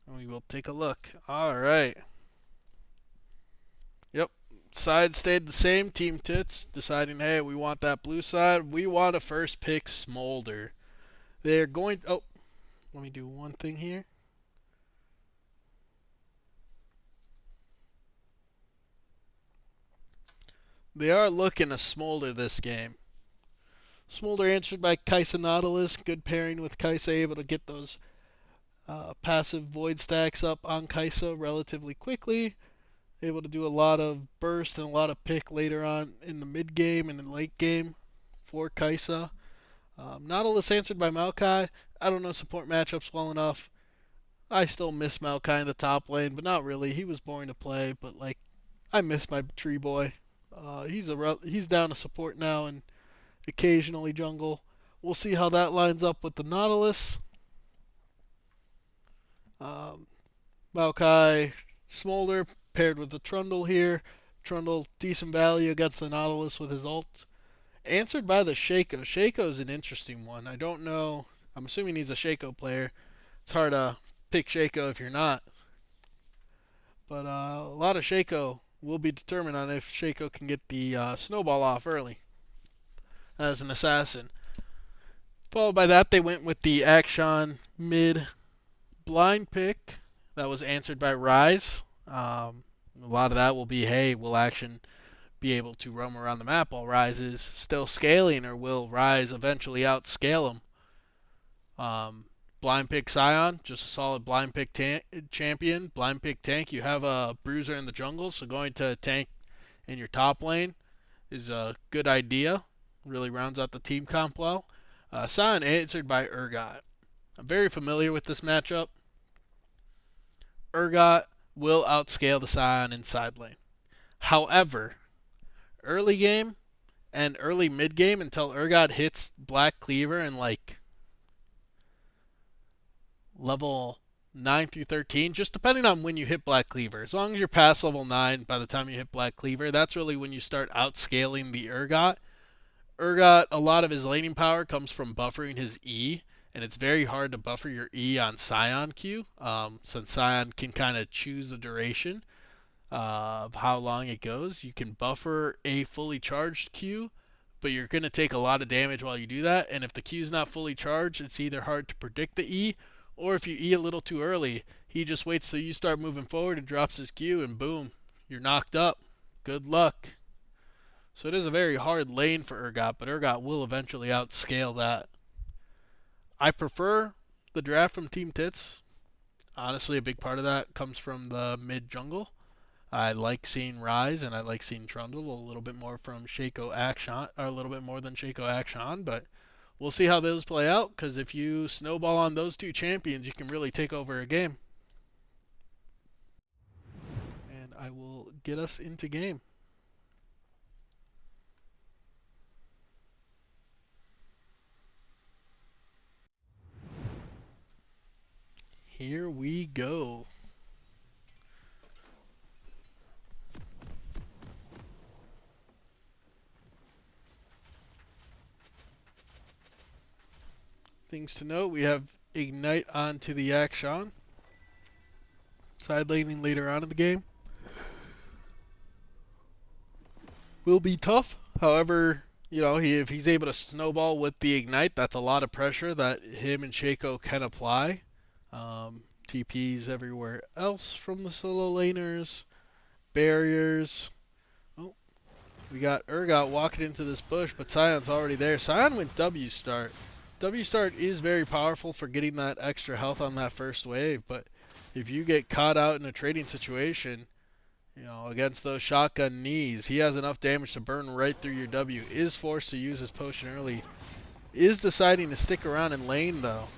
And we will take a look. Alright. Yep. Side stayed the same. Team Tits deciding, hey, we want that blue side. We want to first pick Smolder. They're going... Oh, let me do one thing here. They are looking to Smolder this game. Smolder answered by Kaisa Nautilus. Good pairing with Kaisa, able to get those passive void stacks up on Kaisa relatively quickly. Able to do a lot of burst and a lot of pick later on in the mid game and in the late game for Kaisa. Nautilus answered by Maokai. I don't know support matchups well enough. I still miss Maokai in the top lane, but not really. He was boring to play, but like I miss my tree boy. He's down to support now and occasionally jungle. We'll see how that lines up with the Nautilus. Maokai, Smolder paired with the Trundle here. Trundle, decent value against the Nautilus with his ult. Answered by the Shaco. Shaco is an interesting one. I don't know. I'm assuming he's a Shaco player. It's hard to pick Shaco if you're not. But a lot of Shaco will be determined on if Shaco can get the snowball off early as an assassin. Followed by that, they went with the Akshan mid blind pick. That was answered by Rise. A lot of that will be, hey, will Akshan be able to roam around the map while Rise is still scaling, or will Rise eventually outscale him? Blind pick Scion, just a solid blind pick champion. Blind pick tank, you have a bruiser in the jungle, so going to tank in your top lane is a good idea. Really rounds out the team comp well. Scion answered by Urgot. I'm very familiar with this matchup. Urgot will outscale the Scion in side lane. However, early game and early mid game until Urgot hits Black Cleaver and like level 9 through 13, just depending on when you hit Black Cleaver. As long as you're past level 9 by the time you hit Black Cleaver, that's really when you start outscaling the Urgot. Urgot, a lot of his laning power comes from buffering his E and it's very hard to buffer your E on Scion Q, since Scion can kind of choose the duration of how long it goes. You can buffer a fully charged Q, but you're going to take a lot of damage while you do that, and if the Q is not fully charged, it's either hard to predict the E, or if you E a little too early, he just waits till you start moving forward and drops his Q, and boom, you're knocked up. Good luck. So it is a very hard lane for Urgot, but Urgot will eventually outscale that. I prefer the draft from Team TITS. Honestly, a big part of that comes from the mid jungle. I like seeing Rise and I like seeing Trundle a little bit more from Shaco Action, or a little bit more than Shaco Action, but we'll see how those play out, because if you snowball on those two champions, you can really take over a game. And I will get us into game. Here we go. Things to note, we have Ignite onto the Action. Side laning later on in the game will be tough. However, if he's able to snowball with the Ignite, that's a lot of pressure that him and Shaco can apply. TPs everywhere else from the solo laners. Barriers. Oh, we got Urgot walking into this bush, but Scion's already there. Scion went W start. W start is very powerful for getting that extra health on that first wave, but if you get caught out in a trading situation, against those shotgun knees, he has enough damage to burn right through your W. Is forced to use his potion early. Is deciding to stick around in lane, though.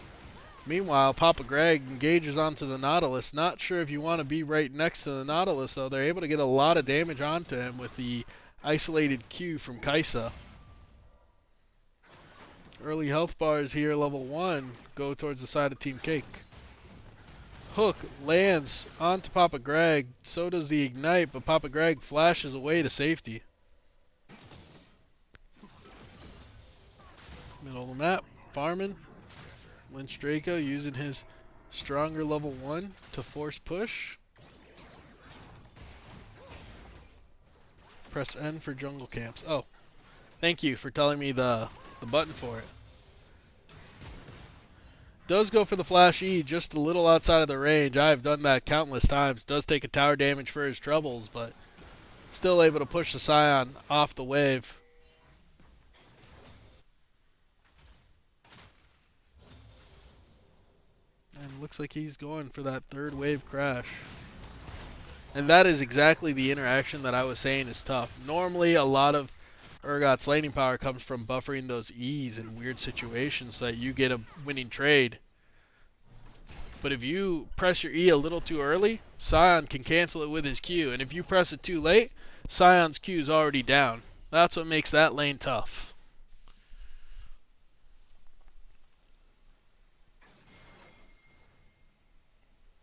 Meanwhile, Papa Greg engages onto the Nautilus. Not sure if you want to be right next to the Nautilus, though. They're able to get a lot of damage onto him with the isolated Q from Kaisa. Early health bars here, level 1, go towards the side of Team Cake. Hook lands onto Papa Greg. So does the Ignite, but Papa Greg flashes away to safety. Middle of the map, farming. Lynch Draco using his stronger level 1 to force push. Press N for jungle camps. Oh, thank you for telling me the button for it. Does go for the flash E just a little outside of the range. I've done that countless times. Does take a tower damage for his troubles, but still able to push the Scion off the wave. And looks like he's going for that third wave crash. And that is exactly the interaction that I was saying is tough. Normally, a lot of Urgot's laning power comes from buffering those E's in weird situations so that you get a winning trade. But if you press your E a little too early, Scion can cancel it with his Q. And if you press it too late, Scion's Q is already down. That's what makes that lane tough.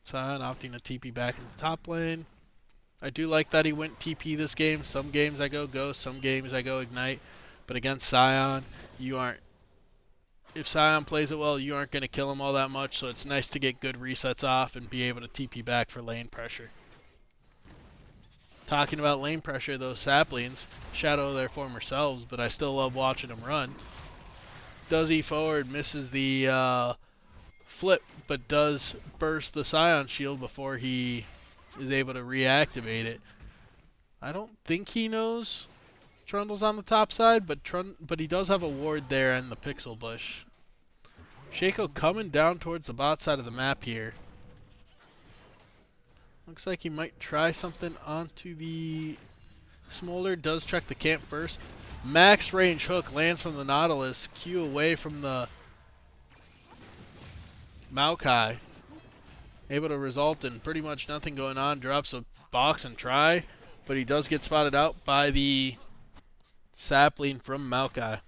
Scion opting to TP back into top lane. I do like that he went TP this game. Some games I go Ghost, some games I go Ignite. But against Scion, you aren't. If Scion plays it well, you aren't going to kill him all that much, so it's nice to get good resets off and be able to TP back for lane pressure. Talking about lane pressure, those saplings shadow their former selves, but I still love watching them run. Does E forward, misses the flip, but does burst the Scion shield before he is able to reactivate it. I don't think he knows Trundle's on the top side, but he does have a ward there in the pixel bush. Shaco coming down towards the bot side of the map here. Looks like he might try something onto the Smolder. Does check the camp first. Max range hook lands from the Nautilus. Q away from the Maokai. Able to result in pretty much nothing going on. Drops a box and try, but he does get spotted out by the sapling from Maokai.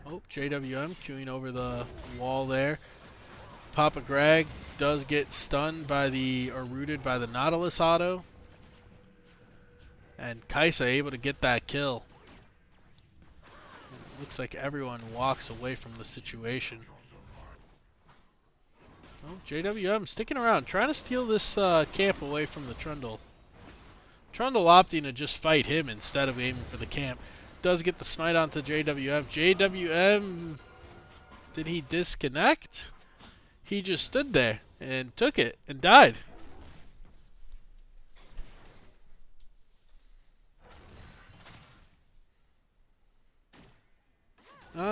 Oh, JWM queuing over the wall there. Papa Greg does get stunned by or rooted by the Nautilus auto. And Kaisa able to get that kill. Looks like everyone walks away from the situation. Oh, JWM sticking around, trying to steal this camp away from the Trundle. Trundle opting to just fight him instead of aiming for the camp. Does get the smite onto JWM. JWM, did he disconnect? He just stood there and took it and died.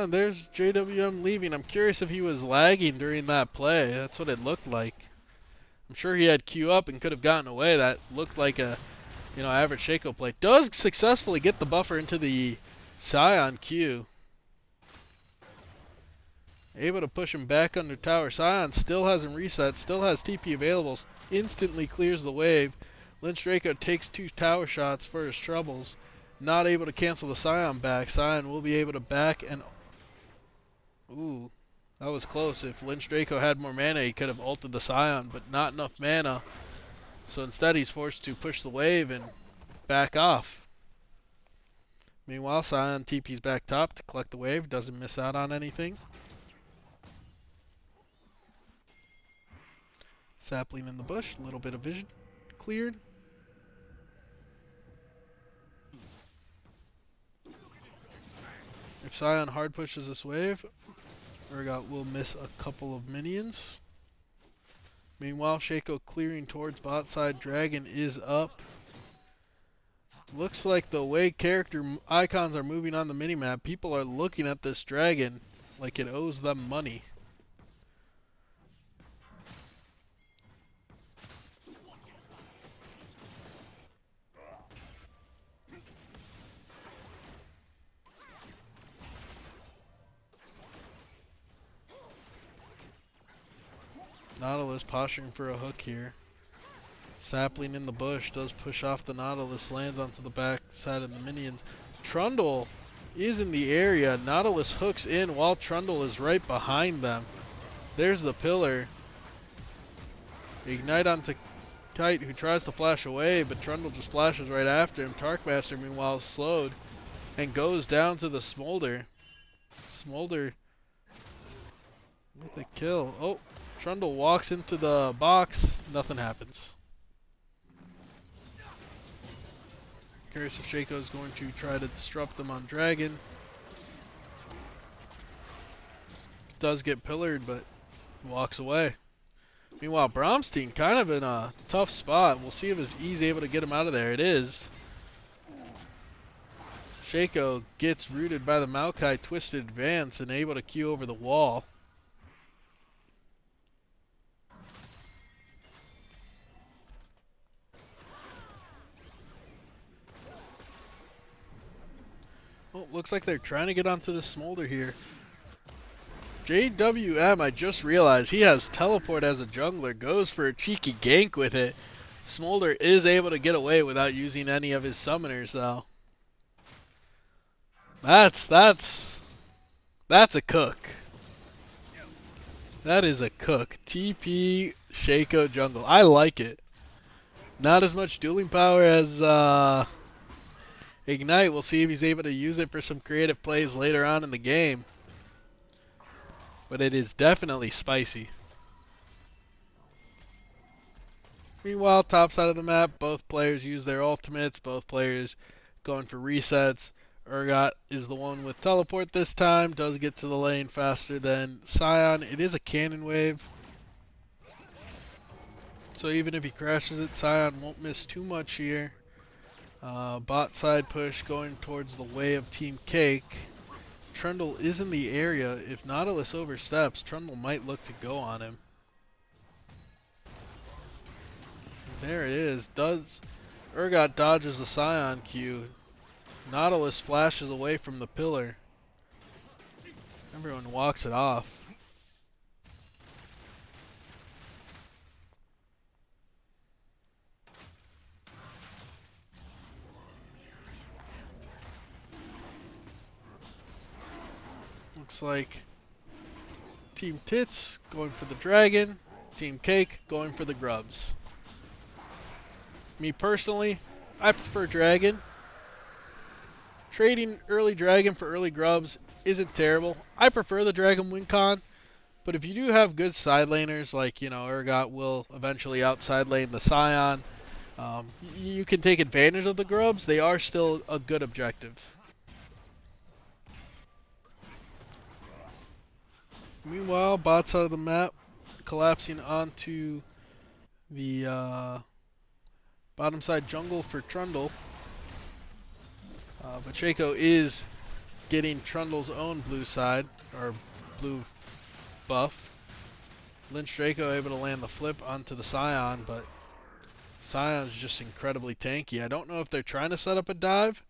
There's JWM leaving. I'm curious if he was lagging during that play. That's what it looked like. I'm sure he had Q up and could have gotten away. That looked like a, average Shaco play. Does successfully get the buffer into the Scion Q. Able to push him back under tower. Scion still hasn't reset. Still has TP available. Instantly clears the wave. Lynch Draco takes 2 tower shots for his troubles. Not able to cancel the Scion back. Scion will be able to back and... Ooh, that was close. If Lynch Draco had more mana, he could have ulted the Scion, but not enough mana. So instead, he's forced to push the wave and back off. Meanwhile, Scion TP's back top to collect the wave. Doesn't miss out on anything. Sapling in the bush. A little bit of vision cleared. If Scion hard pushes this wave, Urgot will miss a couple of minions. Meanwhile, Shaco clearing towards bot side. Dragon is up. Looks like the way character icons are moving on the minimap, people are looking at this dragon like it owes them money. Nautilus posturing for a hook here. Sapling in the bush does push off the Nautilus, lands onto the back side of the minions. Trundle is in the area. Nautilus hooks in while Trundle is right behind them. There's the pillar. Ignite onto Kite, who tries to flash away, but Trundle just flashes right after him. Tarkmaster, meanwhile, is slowed and goes down to the Smolder. Smolder with a kill. Oh, Trundle walks into the box. Nothing happens. Curious if Shaco is going to try to disrupt them on Dragon. Does get pillared, but walks away. Meanwhile, Bromstein kind of in a tough spot. We'll see if his E's able to get him out of there. It is. Shaco gets rooted by the Maokai Twisted Advance and able to Q over the wall. Oh, looks like they're trying to get onto the Smolder here. JWM, I just realized he has teleport as a jungler, goes for a cheeky gank with it. Smolder is able to get away without using any of his summoners though. That's a cook. That is a cook. TP Shaco jungle. I like it. Not as much dueling power as Ignite. We'll see if he's able to use it for some creative plays later on in the game. But it is definitely spicy. Meanwhile, top side of the map, both players use their ultimates. Both players going for resets. Urgot is the one with teleport this time. Does get to the lane faster than Scion. It is a cannon wave. So even if he crashes it, Scion won't miss too much here. Bot side push going towards the way of Team Cake. Trundle is in the area. If Nautilus oversteps, Trundle might look to go on him. There it is. Urgot dodges the Scion Q. Nautilus flashes away from the pillar. Everyone walks it off. Looks like Team Tits going for the dragon, Team Cake going for the grubs. Me personally, I prefer Dragon. Trading early Dragon for early Grubs isn't terrible. I prefer the Dragon win con, but if you do have good side laners, like, Urgot will eventually outside lane the Scion, you can take advantage of the Grubs. They are still a good objective. Meanwhile, bot side of the map collapsing onto the bottom side jungle for Trundle. But Shaco is getting Trundle's own blue side, or blue buff. Lynch Draco able to land the flip onto the Scion, but Scion's just incredibly tanky. I don't know if they're trying to set up a dive.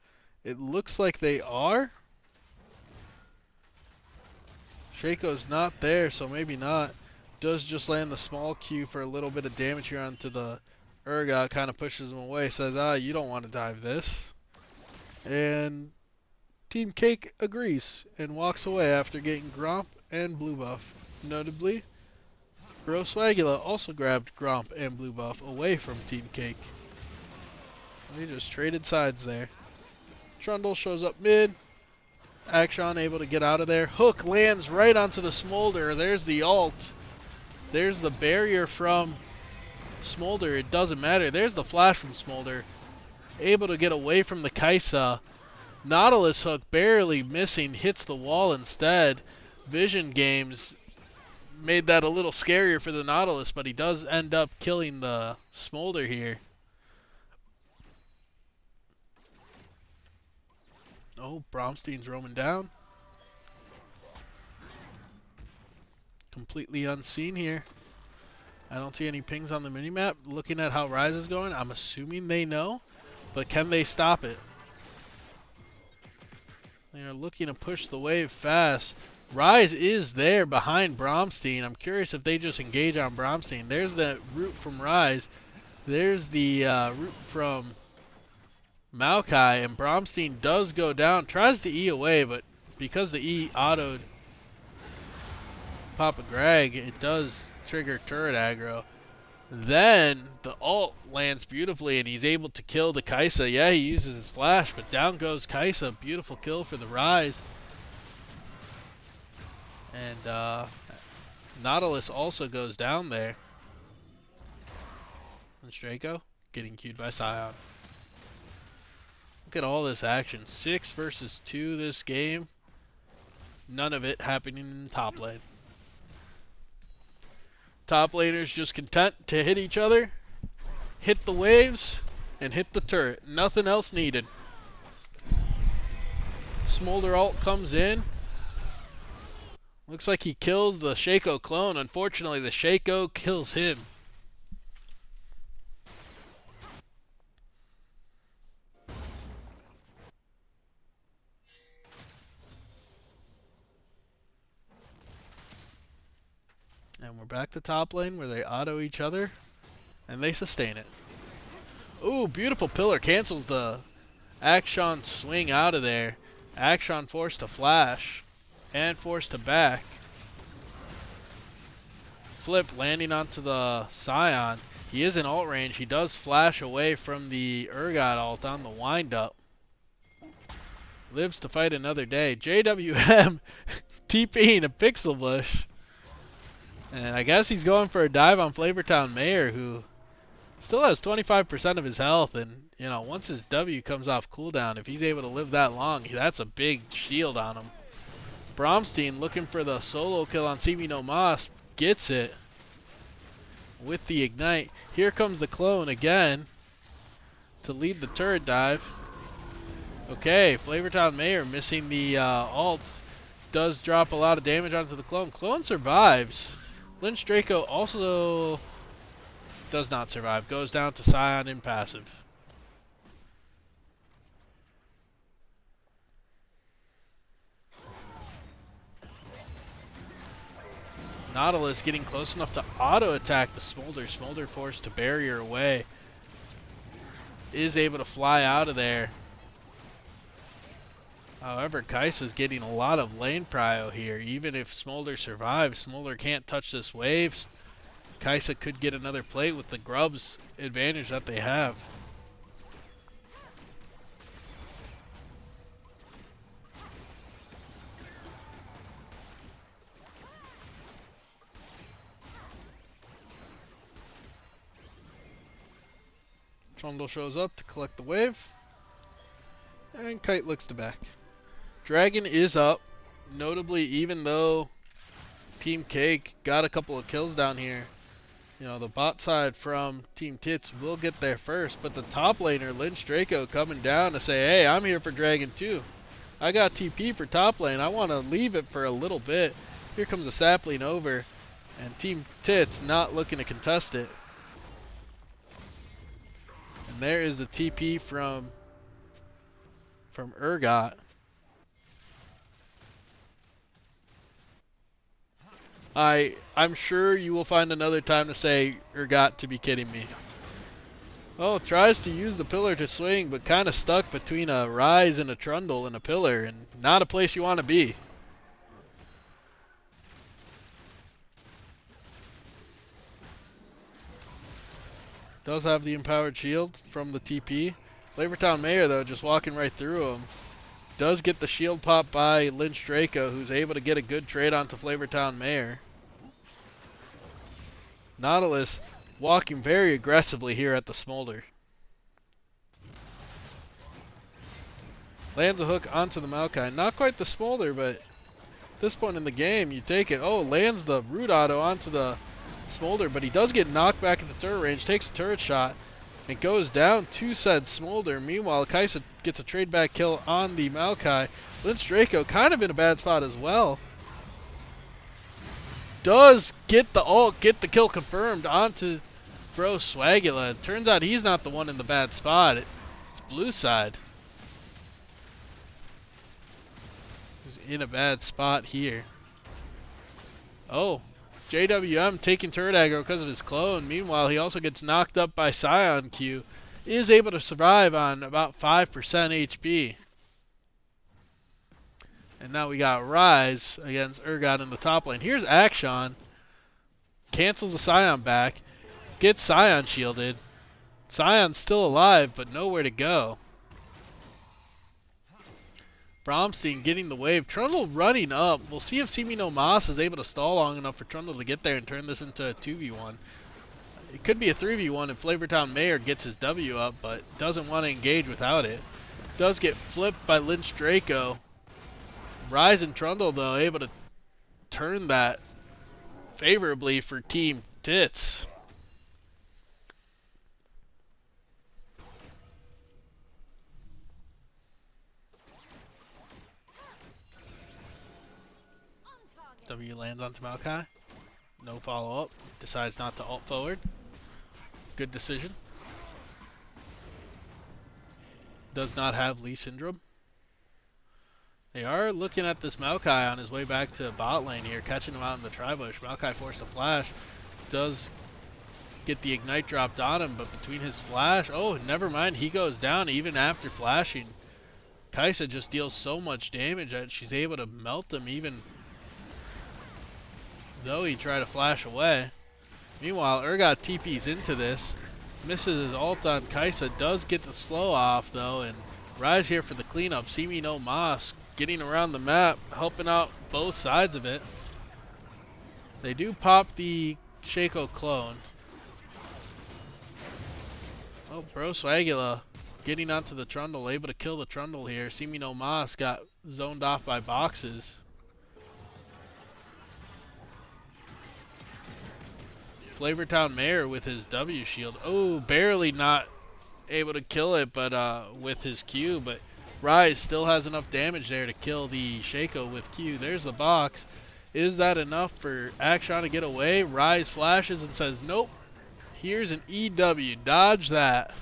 It looks like they are. Shaco's not there, so maybe not. Does just land the small Q for a little bit of damage here onto the Urgot. Kind of pushes him away. Says, you don't want to dive this. And Team Cake agrees and walks away after getting Gromp and blue buff. Notably, Bro Swagula also grabbed Gromp and blue buff away from Team Cake. They just traded sides there. Trundle shows up mid. Akshan able to get out of there. Hook lands right onto the Smolder. There's the ult. There's the barrier from Smolder. It doesn't matter. There's the flash from Smolder. Able to get away from the Kai'Sa. Nautilus hook barely missing. Hits the wall instead. Vision Games made that a little scarier for the Nautilus, but he does end up killing the Smolder here. Oh, Bromstein's roaming down. Completely unseen here. I don't see any pings on the minimap. Looking at how Rise is going, I'm assuming they know, but can they stop it? They are looking to push the wave fast. Rise is there behind Bromstein. I'm curious if they just engage on Bromstein. There's the root from Rise. There's the root from Maokai, and Bromstein does go down. Tries to E away, but because the E autoed Papa Greg, it does trigger turret aggro. Then the ult lands beautifully, and he's able to kill the Kai'Sa. Yeah, he uses his flash, but down goes Kai'Sa. Beautiful kill for the Rise. And Nautilus also goes down there. And Draco getting queued by Scion. Look at all this action. 6 versus 2 this game. None of it happening in the top lane. Top laners just content to hit each other, hit the waves, and hit the turret. Nothing else needed. Smolder ult comes in. Looks like he kills the Shaco clone. Unfortunately, the Shaco kills him. And we're back to top lane where they auto each other, and they sustain it. Ooh, beautiful pillar. Cancels the Akshan swing out of there. Akshan forced to flash and forced to back. Flip landing onto the Scion. He is in ult range. He does flash away from the Urgot ult on the windup. Lives to fight another day. JWM TPing a Pixel Bush. And I guess he's going for a dive on Flavortown Mayor, who still has 25% of his health. And, once his W comes off cooldown, if he's able to live that long, that's a big shield on him. Bromstein looking for the solo kill on CB No Mas. Gets it with the ignite. Here comes the clone again to lead the turret dive. Okay, Flavortown Mayor missing the ult. Does drop a lot of damage onto the clone. Clone survives. Lynch Draco also does not survive. Goes down to Scion in passive. Nautilus getting close enough to auto-attack the Smolder. Smolder forced to barrier away. Is able to fly out of there. However, Kai'Sa's getting a lot of lane prio here. Even if Smolder survives, Smolder can't touch this wave. Kai'Sa could get another plate with the Grubs advantage that they have. Trundle shows up to collect the wave. And Kite looks to back. Dragon is up. Notably, even though Team Cake got a couple of kills down here, you know, the bot side from Team Tits will get there first. But the top laner, Lynch Draco, coming down to say, hey, I'm here for Dragon too. I got TP for top lane. I want to leave it for a little bit. Here comes a sapling over. And Team Tits not looking to contest it. And there is the TP from Urgot. I'm sure you will find another time to say, Urgot, to be kidding me. Oh, tries to use the pillar to swing, but kind of stuck between a Rise and a Trundle and a pillar, and not a place you want to be. Does have the empowered shield from the TP. Flavortown Mayor, though, just walking right through him. Does get the shield pop by Lynch Draco, who's able to get a good trade onto Flavortown Mayor. Nautilus walking very aggressively here at the Smolder. Lands a hook onto the Maokai. Not quite the Smolder, but at this point in the game, you take it. Oh, lands the root auto onto the Smolder, but he does get knocked back at the turret range, takes a turret shot, and goes down to said Smolder. Meanwhile, Kaisa gets a trade back kill on the Maokai. Lynch Draco kind of in a bad spot as well. Does get the ult, get the kill confirmed onto Bro Swagula. Turns out he's not the one in the bad spot. It's blue side who's in a bad spot here. Oh, JWM taking turret aggro because of his clone. Meanwhile, he also gets knocked up by Scion Q. Is able to survive on about 5% HP. And now we got Rise against Urgot in the top lane. Here's Akshan. Cancels the Scion back. Gets Scion shielded. Scion's still alive, but nowhere to go. Bromstein getting the wave. Trundle running up. We'll see if Simi no Mas is able to stall long enough for Trundle to get there and turn this into a 2v1. It could be a 3v1 if Flavortown Mayor gets his W up, but doesn't want to engage without it. Does get flipped by Lynch Draco. Rise and Trundle, though, able to turn that favorably for Team Tits. W lands onto Maokai. No follow-up. Decides not to ult forward. Good decision. Does not have Lee Syndrome. They are looking at this Maokai on his way back to bot lane here, catching him out in the tri-bush. Maokai forced a flash. Does get the ignite dropped on him, but between his flash... Oh, never mind. He goes down even after flashing. Kaisa just deals so much damage that she's able to melt him even though he tried to flash away. Meanwhile, Urgot TP's into this. Misses his ult on Kaisa. Does get the slow off, though, and Rise here for the cleanup. Simi no Mas getting around the map, helping out both sides of it. They do pop the Shaco clone. Oh, Bro Swagula getting onto the Trundle, able to kill the Trundle here. Simi no Mas got zoned off by boxes. Flavortown Mayor with his W shield. Oh, barely not able to kill it, but with his Q. But Rise still has enough damage there to kill the Shaco with Q. There's the box. Is that enough for Akshan to get away? Rise flashes and says, nope. Here's an EW. Dodge that.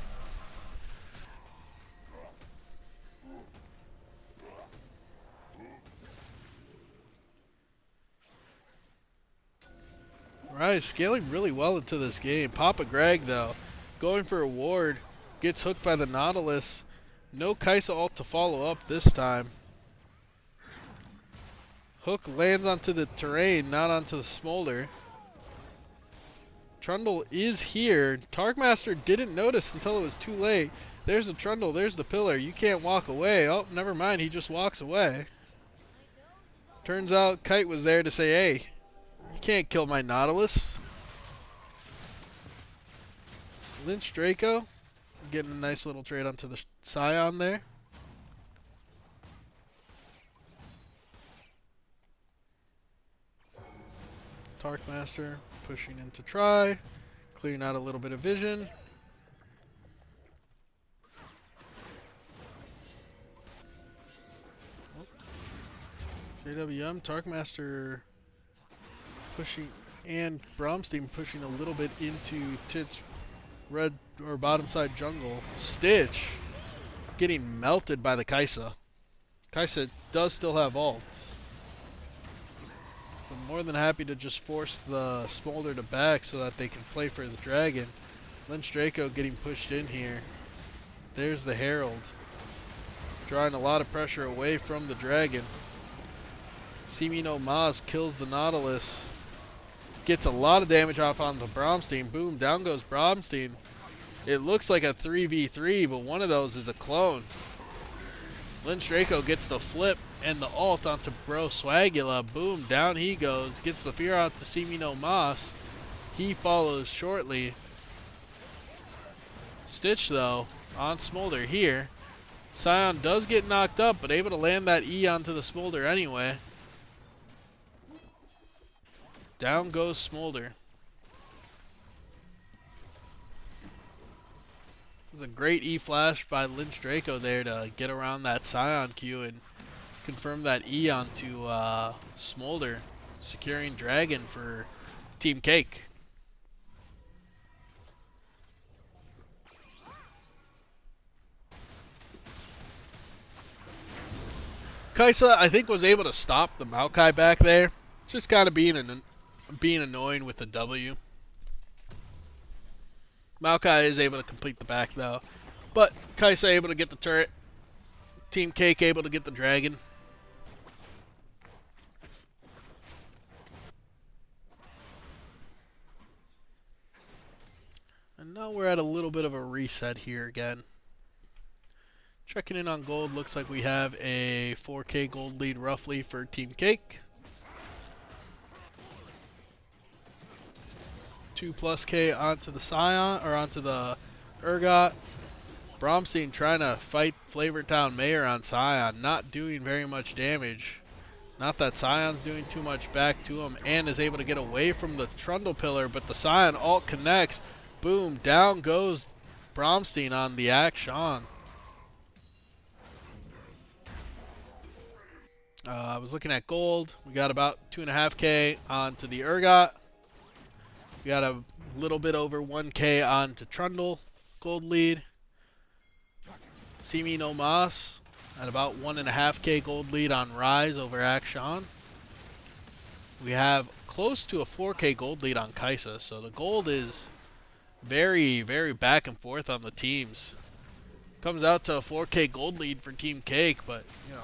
Rise scaling really well into this game. Papa Greg, though, going for a ward. Gets hooked by the Nautilus. No Kaisa ult to follow up this time. Hook lands onto the terrain, not onto the Smolder. Trundle is here. Targmaster didn't notice until it was too late. There's the Trundle, there's the pillar. You can't walk away. Oh, never mind, he just walks away. Turns out Kite was there to say, hey, you can't kill my Nautilus. Lynch Draco getting a nice little trade onto the Scion there. Tarkmaster pushing into try, clearing out a little bit of vision. JWM, Tarkmaster pushing, and Bromstein pushing a little bit into TITS red or bottom side jungle. Stitch getting melted by the Kaisa. Kaisa does still have ults. I'm more than happy to just force the Smolder to back so that they can play for the dragon. Lynch Draco getting pushed in here. There's the Herald. Drawing a lot of pressure away from the dragon. Simi no Maz kills the Nautilus. Gets a lot of damage off on the Bromstein. Boom, down goes Bromstein. It looks like a 3v3, but one of those is a clone. Lynch Draco gets the flip and the ult onto Bro Swagula. Boom, down he goes. Gets the fear out to Simi no Mas. He follows shortly. Stitch, though, on Smolder here. Scion does get knocked up, but able to land that E onto the Smolder anyway. Down goes Smolder. It was a great E-flash by Lynch Draco there to get around that Scion Q and confirm that E onto Smolder, securing Dragon for Team Cake. Kaisa, I think, was able to stop the Maokai back there. Just kind of being annoying with the W. Maokai is able to complete the back, though. But Kaisa able to get the turret. Team Cake able to get the dragon. And now we're at a little bit of a reset here again. Checking in on gold, looks like we have a 4K gold lead roughly for Team Cake. 2+ K onto the Scion, or onto the Urgot. Bromstein trying to fight Flavortown Mayor on Scion, not doing very much damage. Not that Scion's doing too much back to him, and is able to get away from the Trundle Pillar, but the Scion ult connects. Boom, down goes Bromstein on the action. I was looking at gold. We got about 2.5K onto the Urgot. We got a little bit over 1K onto Trundle, gold lead. Simi no Mas at about 1.5K gold lead on Rise over Action. We have close to a 4K gold lead on Kaisa, so the gold is very, very back and forth on the teams. Comes out to a 4K gold lead for Team Cake, but, you know,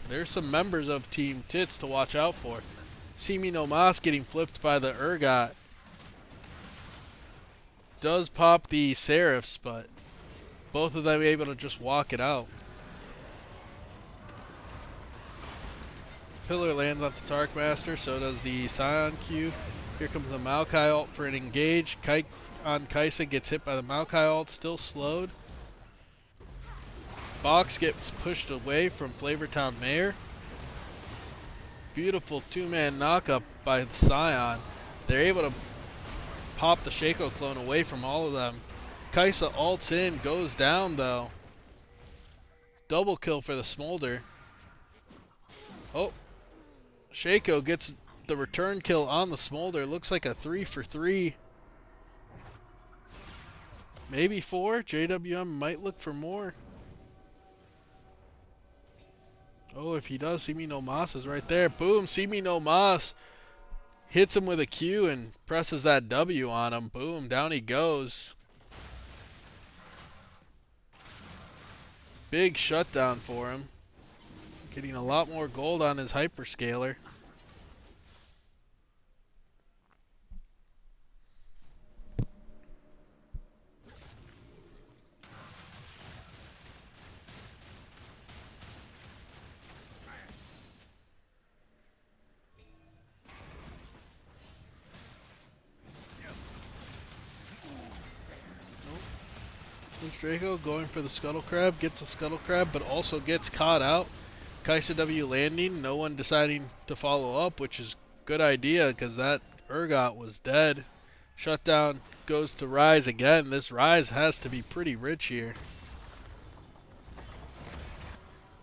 there's some members of Team Tits to watch out for. Simi no Mas getting flipped by the Urgot. Does pop the Seraphs, but both of them able to just walk it out. Pillar lands on the Tarkmaster, so does the Scion Q. Here comes the Maokai ult for an engage. Kite on Kaisa gets hit by the Maokai ult, still slowed. Box gets pushed away from Flavortown Mayor. Beautiful two-man knockup by the Scion. They're able to pop the Shaco clone away from all of them. Kaisa ults in, goes down though. Double kill for the Smolder. Oh, Shaco gets the return kill on the Smolder. Looks like a 3 for 3. Maybe 4. JWM might look for more. Oh, if he does, Simi no Mas is right there. Boom, Simi no Mas hits him with a Q and presses that W on him. Boom, down he goes. Big shutdown for him. Getting a lot more gold on his hyperscaler. Draco going for the Scuttle Crab, gets the Scuttle Crab, but also gets caught out. Kaisa W landing, no one deciding to follow up, which is good idea because that Urgot was dead. Shutdown goes to Rise again. This Rise has to be pretty rich here.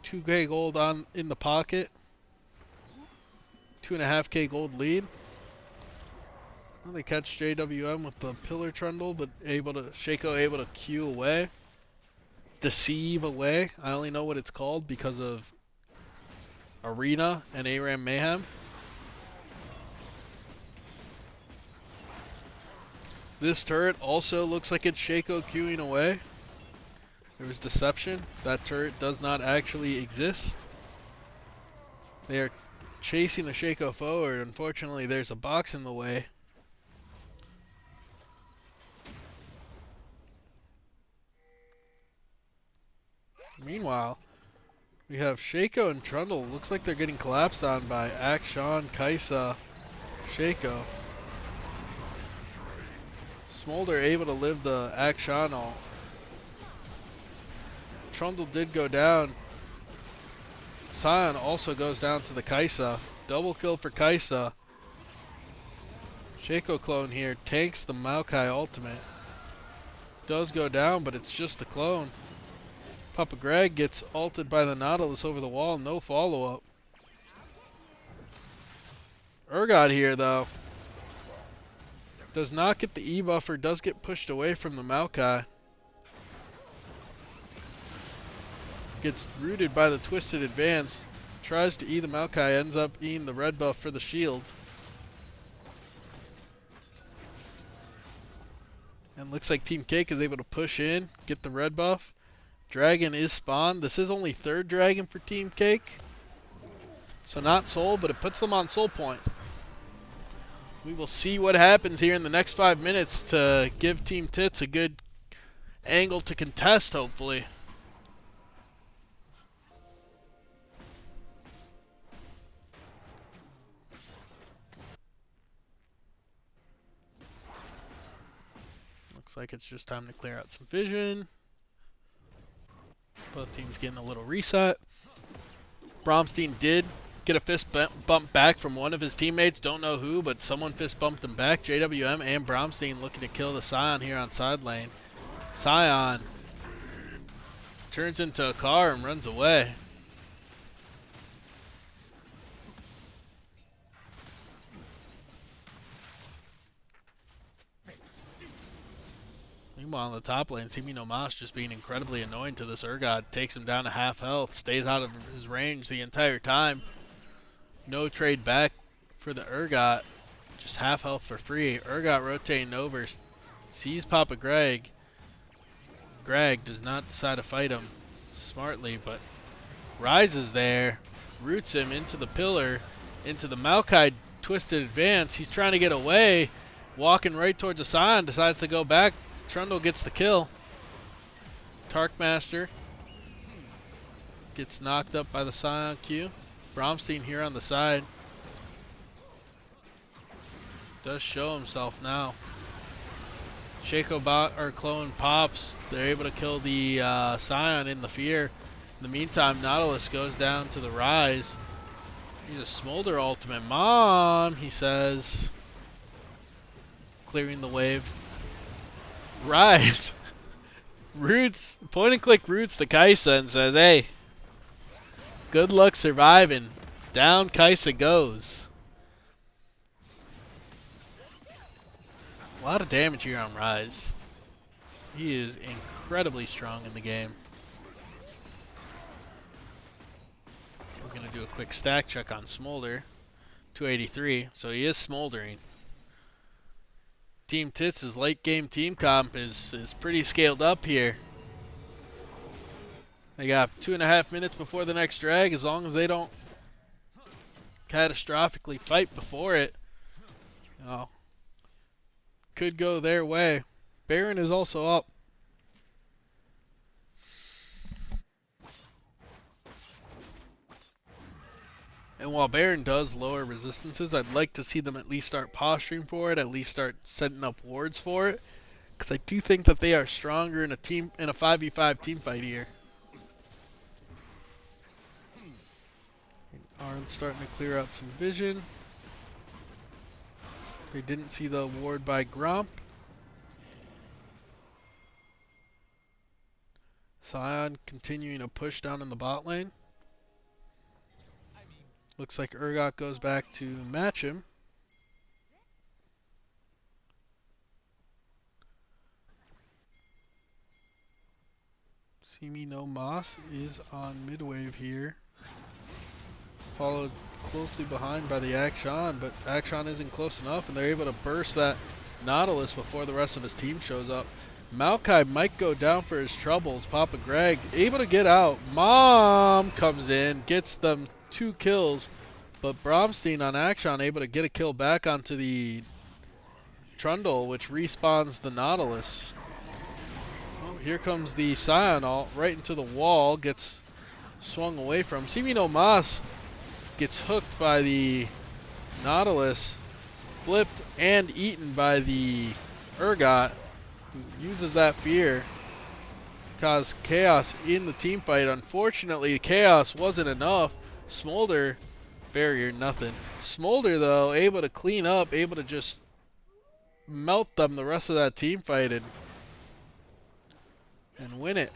2k gold on in the pocket. 2.5k gold lead. Well, they catch JWM with the Pillar Trundle, but Shaco able to Q away. Deceive away. I only know what it's called because of Arena and ARAM Mayhem. This turret also looks like it's Shaco queuing away. There was deception. That turret does not actually exist. They are chasing the Shaco forward. Unfortunately, there's a box in the way. Meanwhile, we have Shaco and Trundle. Looks like they're getting collapsed on by Akshan, Kaisa, Shaco. Smolder able to live the Akshan ult. Trundle did go down. Scion also goes down to the Kaisa. Double kill for Kaisa. Shaco clone here takes the Maokai ultimate. Does go down, but it's just the clone. Papa Greg gets ulted by the Nautilus over the wall. No follow-up. Urgot here, though. Does not get the E-buffer. Does get pushed away from the Maokai. Gets rooted by the Twisted Advance. Tries to E the Maokai. Ends up Eing the red buff for the shield. And looks like Team Cake is able to push in. Get the red buff. Dragon is spawned. This is only third dragon for Team Cake. So not soul, but it puts them on soul point. We will see what happens here in the next 5 minutes to give Team TITS a good angle to contest, hopefully. Looks like it's just time to clear out some vision. Both teams getting a little reset. Bromstein did get a fist bump back from one of his teammates. Don't know who, but someone fist bumped him back. JWM and Bromstein looking to kill the Scion here on side lane. Scion turns into a car and runs away. Meanwhile, on the top lane, Simi no Mas just being incredibly annoying to this Urgot. Takes him down to half health. Stays out of his range the entire time. No trade back for the Urgot. Just half health for free. Urgot rotating over. Sees Papa Greg. Greg does not decide to fight him smartly, but rises there. Roots him into the pillar. Into the Maokai Twisted Advance. He's trying to get away. Walking right towards the Scion. Decides to go back. Trundle gets the kill. Tarkmaster gets knocked up by the Scion Q. Bromstein here on the side. Does show himself now. Shaco bot or clone pops. They're able to kill the Scion in the fear. In the meantime, Nautilus goes down to the Rise. He's a Smolder ultimate. Mom, he says. Clearing the wave. Rise roots, point and click roots the Kaisa and says, hey, good luck surviving. Down Kaisa goes. A lot of damage here on Rise. He is incredibly strong in the game. We're going to do a quick stack check on Smolder. 283, so he is smoldering. Team TITS' late game team comp is pretty scaled up here. They got 2.5 minutes before the next drag. As long as they don't catastrophically fight before it, could go their way. Baron is also up. And while Baron does lower resistances, I'd like to see them at least start posturing for it, at least start setting up wards for it. because I do think that they are stronger in a 5v5 team fight here. Arn's starting to clear out some vision. They didn't see the ward by Gromp. Sion continuing to push down in the bot lane. Looks like Urgot goes back to match him. See Me No Moss is on mid-wave here. Followed closely behind by the Akshan, but Akshan isn't close enough, and they're able to burst that Nautilus before the rest of his team shows up. Maokai might go down for his troubles. Papa Greg able to get out. Mom comes in, gets them 2 kills, but Bromstein on Akshan able to get a kill back onto the Trundle, which respawns the Nautilus. Oh, here comes the Sion ult right into the wall, gets swung away from. Simi no Mas gets hooked by the Nautilus, flipped and eaten by the Urgot, who uses that fear to cause chaos in the team fight. Unfortunately, chaos wasn't enough. Smolder, barrier, nothing. Smolder, though, able to clean up, able to just melt them the rest of that team fight and win it.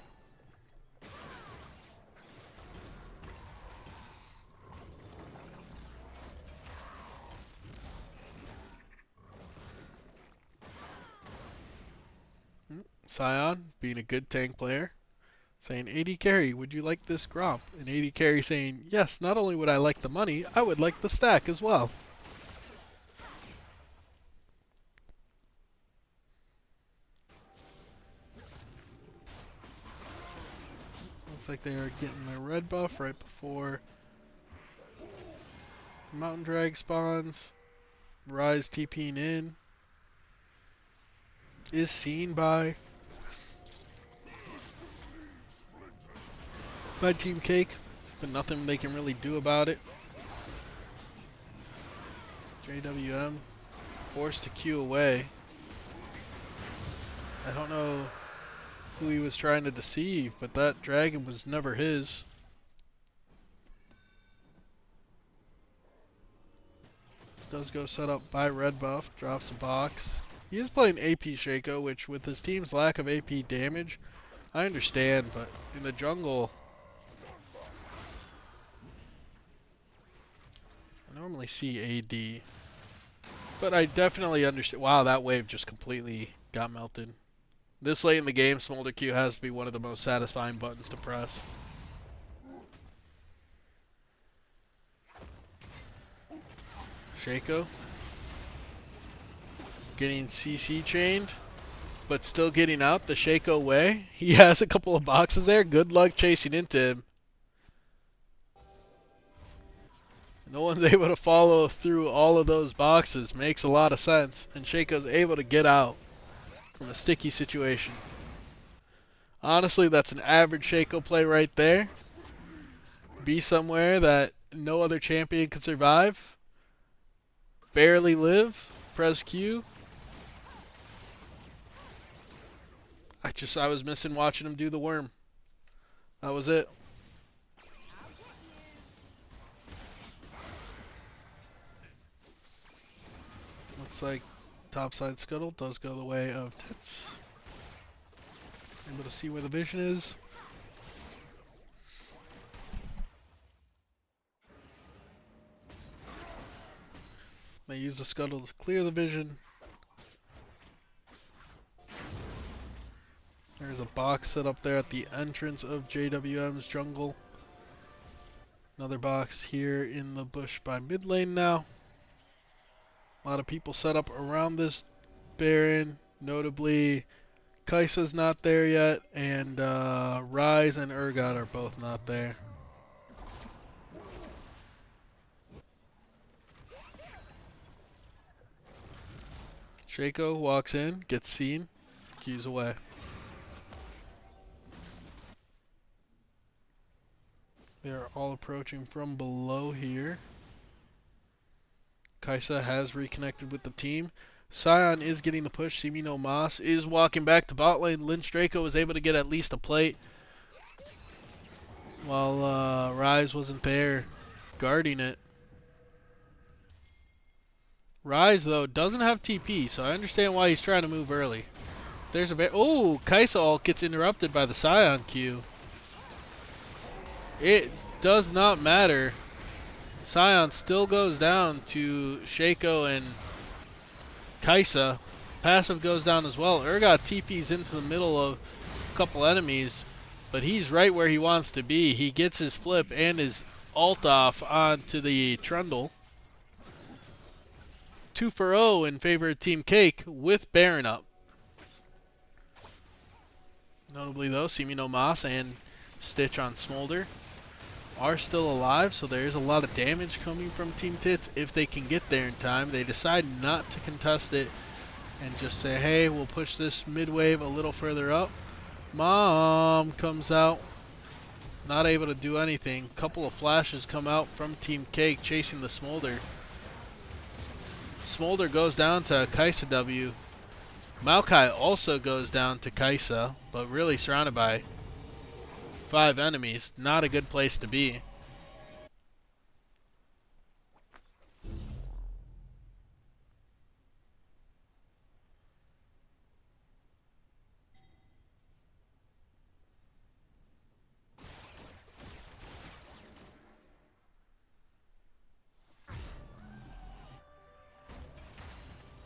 Sion, being a good tank player, saying, AD carry, would you like this Gromp? And AD carry saying, yes, not only would I like the money, I would like the stack as well. Looks like they are getting their red buff right before Mountain Drag spawns. Rise TPing in. Is seen by Team Cake, but nothing they can really do about it. JWM forced to queue away. I don't know who he was trying to deceive, but that dragon was never his. Does go set up by red buff, drops a box. He is playing AP Shaco, which with his team's lack of AP damage, I understand, but in the jungle, I normally see AD. But I definitely understand. Wow, that wave just completely got melted. This late in the game, Smolder Q has to be one of the most satisfying buttons to press. Shaco getting CC chained, but still getting out the Shaco way. He has a couple of boxes there. Good luck chasing into him. No one's able to follow through all of those boxes. Makes a lot of sense. And Shaco's able to get out from a sticky situation. Honestly, that's an average Shaco play right there. Be somewhere that no other champion can survive. Barely live. Press Q. I was missing watching him do the worm. That was it. Looks like topside scuttle does go the way of TITS. Able to see where the vision is. They use the scuttle to clear the vision. There's a box set up there at the entrance of JWM's jungle. Another box here in the bush by mid lane now. A lot of people set up around this Baron. Notably, Kai'Sa's not there yet, and Rise and Urgot are both not there. Shaco walks in, gets seen, queues away. They are all approaching from below here. Kai'Sa has reconnected with the team. Scion is getting the push. See Me No Moss is walking back to bot lane. Lynch Draco was able to get at least a plate while Rise wasn't there guarding it. Rise, though, doesn't have TP, so I understand why he's trying to move early. There's a oh, Kaisa ult gets interrupted by the Scion Q. It does not matter. Scion still goes down to Shaco and Kaisa. Passive goes down as well. Urgot TP's into the middle of a couple enemies, but he's right where he wants to be. He gets his flip and his ult off onto the Trundle. 2 for 0 in favor of Team Cake with Baron up. Notably, though, See Me No Moss and Stitch on Smolder are still alive, so there's a lot of damage coming from Team Tits if they can get there in time. They decide not to contest it and just say, hey, we'll push this mid wave a little further up. Mom comes out, not able to do anything. Couple of flashes come out from Team Cake chasing the Smolder. Smolder goes down to Kaisa W. Maokai also goes down to Kaisa, but really surrounded by 5 enemies. Not a good place to be.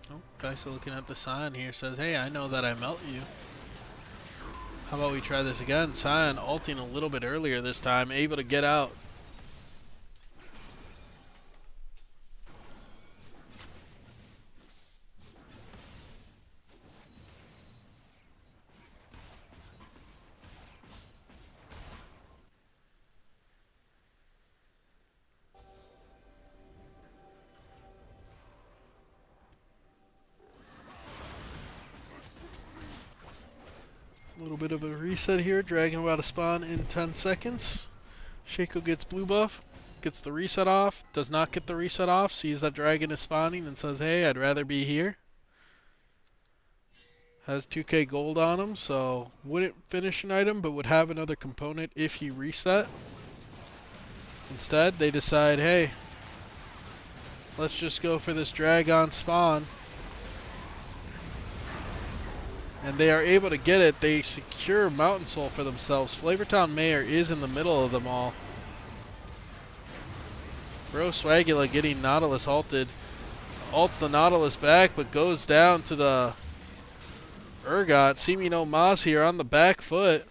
Oh, Kaisa looking at the Scion here says, hey, I know that I melt you. How about we try this again? Scion ulting a little bit earlier this time, able to get out. A little bit of a reset here. Dragon about to spawn in 10 seconds. Shaco gets blue buff, gets the reset off, does not get the reset off, sees that dragon is spawning and says, hey, I'd rather be here. Has 2k gold on him, so wouldn't finish an item, but would have another component if he reset. Instead, they decide, hey, let's just go for this dragon spawn. And they are able to get it. They secure Mountain Soul for themselves. Flavortown Mayor is in the middle of them all. Bro Swagula getting Nautilus ulted. Ults the Nautilus back, but goes down to the Urgot. See Me No Moss here on the back foot.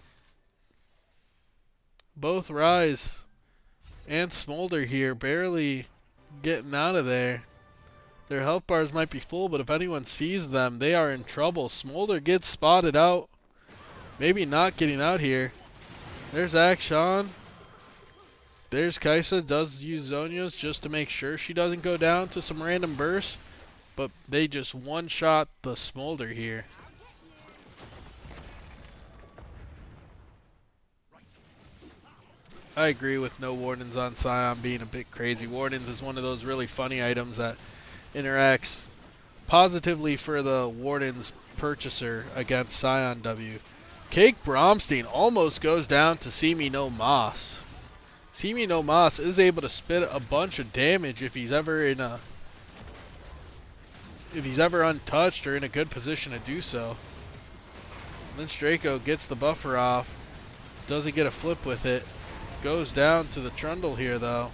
Both Rise and Smolder here barely getting out of there. Their health bars might be full, but if anyone sees them, they are in trouble. Smolder gets spotted out. Maybe not getting out here. There's Akshan. There's Kaisa. Does use Zonios just to make sure she doesn't go down to some random burst. But they just one-shot the Smolder here. I agree with no Wardens on Scion being a bit crazy. Wardens is one of those really funny items that interacts positively for the Warden's purchaser against Scion W. Cake Bromstein almost goes down to See Me No Moss. See Me No Moss is able to spit a bunch of damage if he's ever untouched or in a good position to do so. Lynch Draco gets the buffer off. Doesn't get a flip with it. Goes down to the Trundle here though.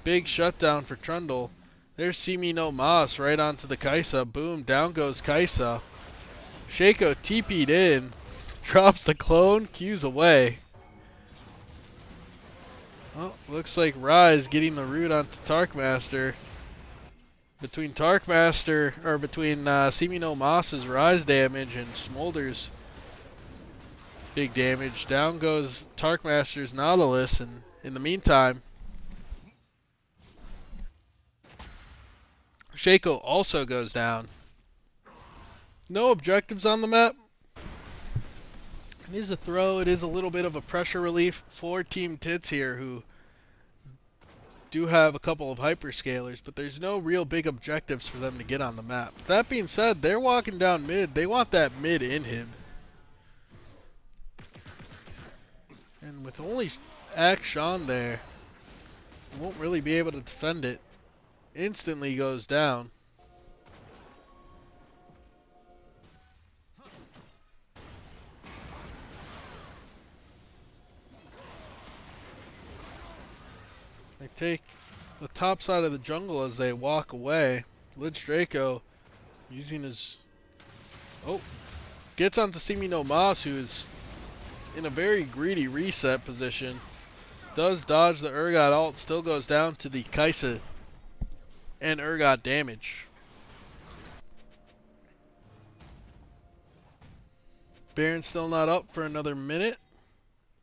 Big shutdown for Trundle. There's See Me No Moss right onto the Kaisa. Boom, down goes Kaisa. Shaco TP'd in. Drops the clone, Q's away. Well, looks like Rise getting the root onto Tarkmaster. Between See Me No Moss's Rise damage and Smolder's big damage, down goes Tarkmaster's Nautilus, and in the meantime, Shaco also goes down. No objectives on the map. It is a throw. It is a little bit of a pressure relief for Team Tits here, who do have a couple of hyperscalers, but there's no real big objectives for them to get on the map. That being said, they're walking down mid. They want that mid inhib. And with only Akshan there, won't really be able to defend it. Instantly goes down. They take the top side of the jungle as they walk away. Lich Draco using his... Oh, gets onto Simi no Mas, who's in a very greedy reset position. Does dodge the Urgot ult, still goes down to the Kaisa and Urgot damage. Baron still not up for another minute.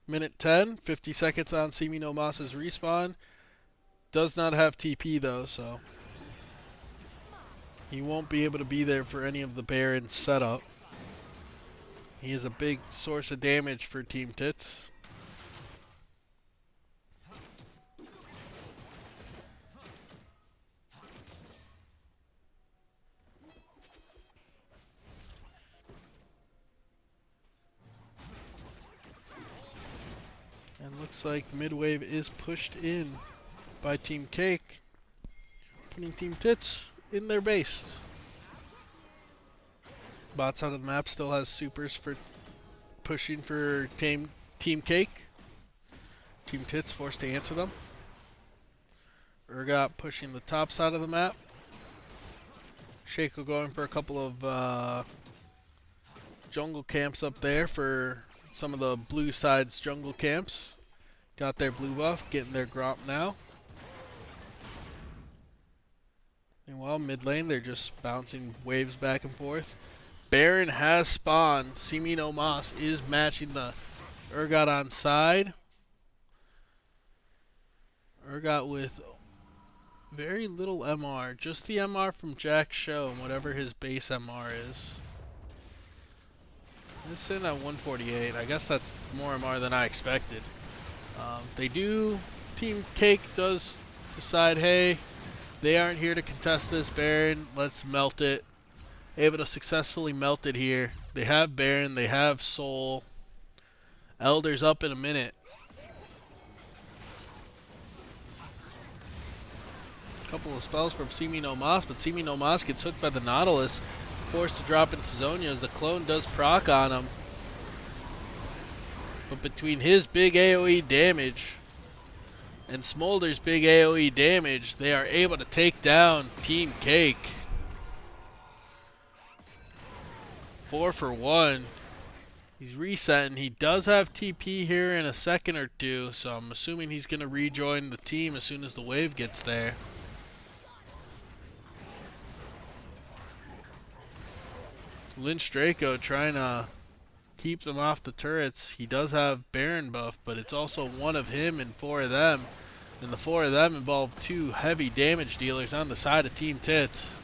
Minute 10, 50 seconds on Simi no Mas's respawn. Does not have TP though, so he won't be able to be there for any of the Baron setup. He is a big source of damage for Team TITS. And looks like mid-wave is pushed in by Team Cake, putting Team TITS in their base. Bot side of the map still has supers for pushing for Team Cake. Team TITS forced to answer them. Urgot pushing the top side of the map. Shaco going for a couple of jungle camps up there for some of the blue side's jungle camps. Got their blue buff, getting their Gromp now. Meanwhile, mid lane, they're just bouncing waves back and forth. Baron has spawned. Simi no Mas is matching the Urgot on side. Urgot with very little MR. Just the MR from Jack's show and whatever his base MR is. This in at 148. I guess that's more MR than I expected. Team Cake does decide, hey, they aren't here to contest this Baron. Let's melt it. Able to successfully melt it here. They have Baron. They have Soul. Elder's up in a minute. Couple of spells from Simi no Mas, but Simi no Mas gets hooked by the Nautilus. Forced to drop into Zonia as the clone does proc on him. But between his big AoE damage and Smolder's big AoE damage, they are able to take down Team Cake. 4 for 1. He's resetting. He does have TP here in a second or two, so I'm assuming he's going to rejoin the team as soon as the wave gets there. Lynch Draco trying to keep them off the turrets. He does have Baron buff, but it's also one of him and 4 of them. And the 4 of them involve 2 heavy damage dealers on the side of Team TITS.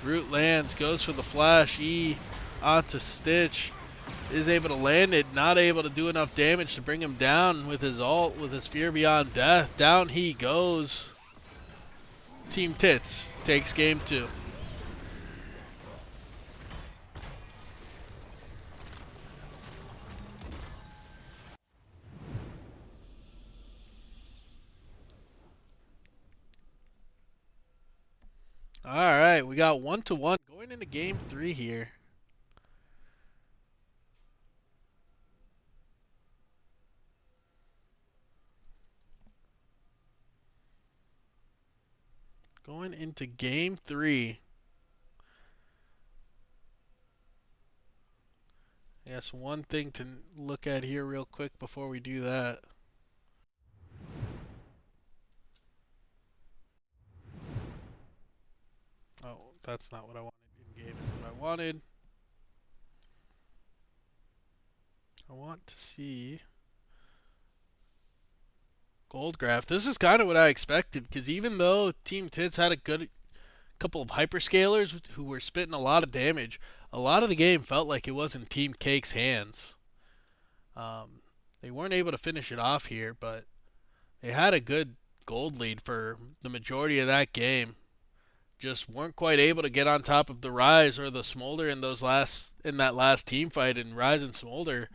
Root lands, goes for the flash, E onto Stitch. Is able to land it, not able to do enough damage to bring him down with his ult, with his Fear Beyond Death. Down he goes. Team TITS takes game 2. Alright, we got 1-1 going into game 3 here. Going into game 3. Yes, one thing to look at here real quick before we do that. Oh, that's not what I wanted. In-game is what I wanted. I want to see Gold Graph. This is kind of what I expected, because even though Team TITS had a good couple of hyperscalers who were spitting a lot of damage, a lot of the game felt like it was in Team Cake's hands. They weren't able to finish it off here, but they had a good gold lead for the majority of that game. Just weren't quite able to get on top of the Rise or the Smolder in that last team fight, and Rise and Smolder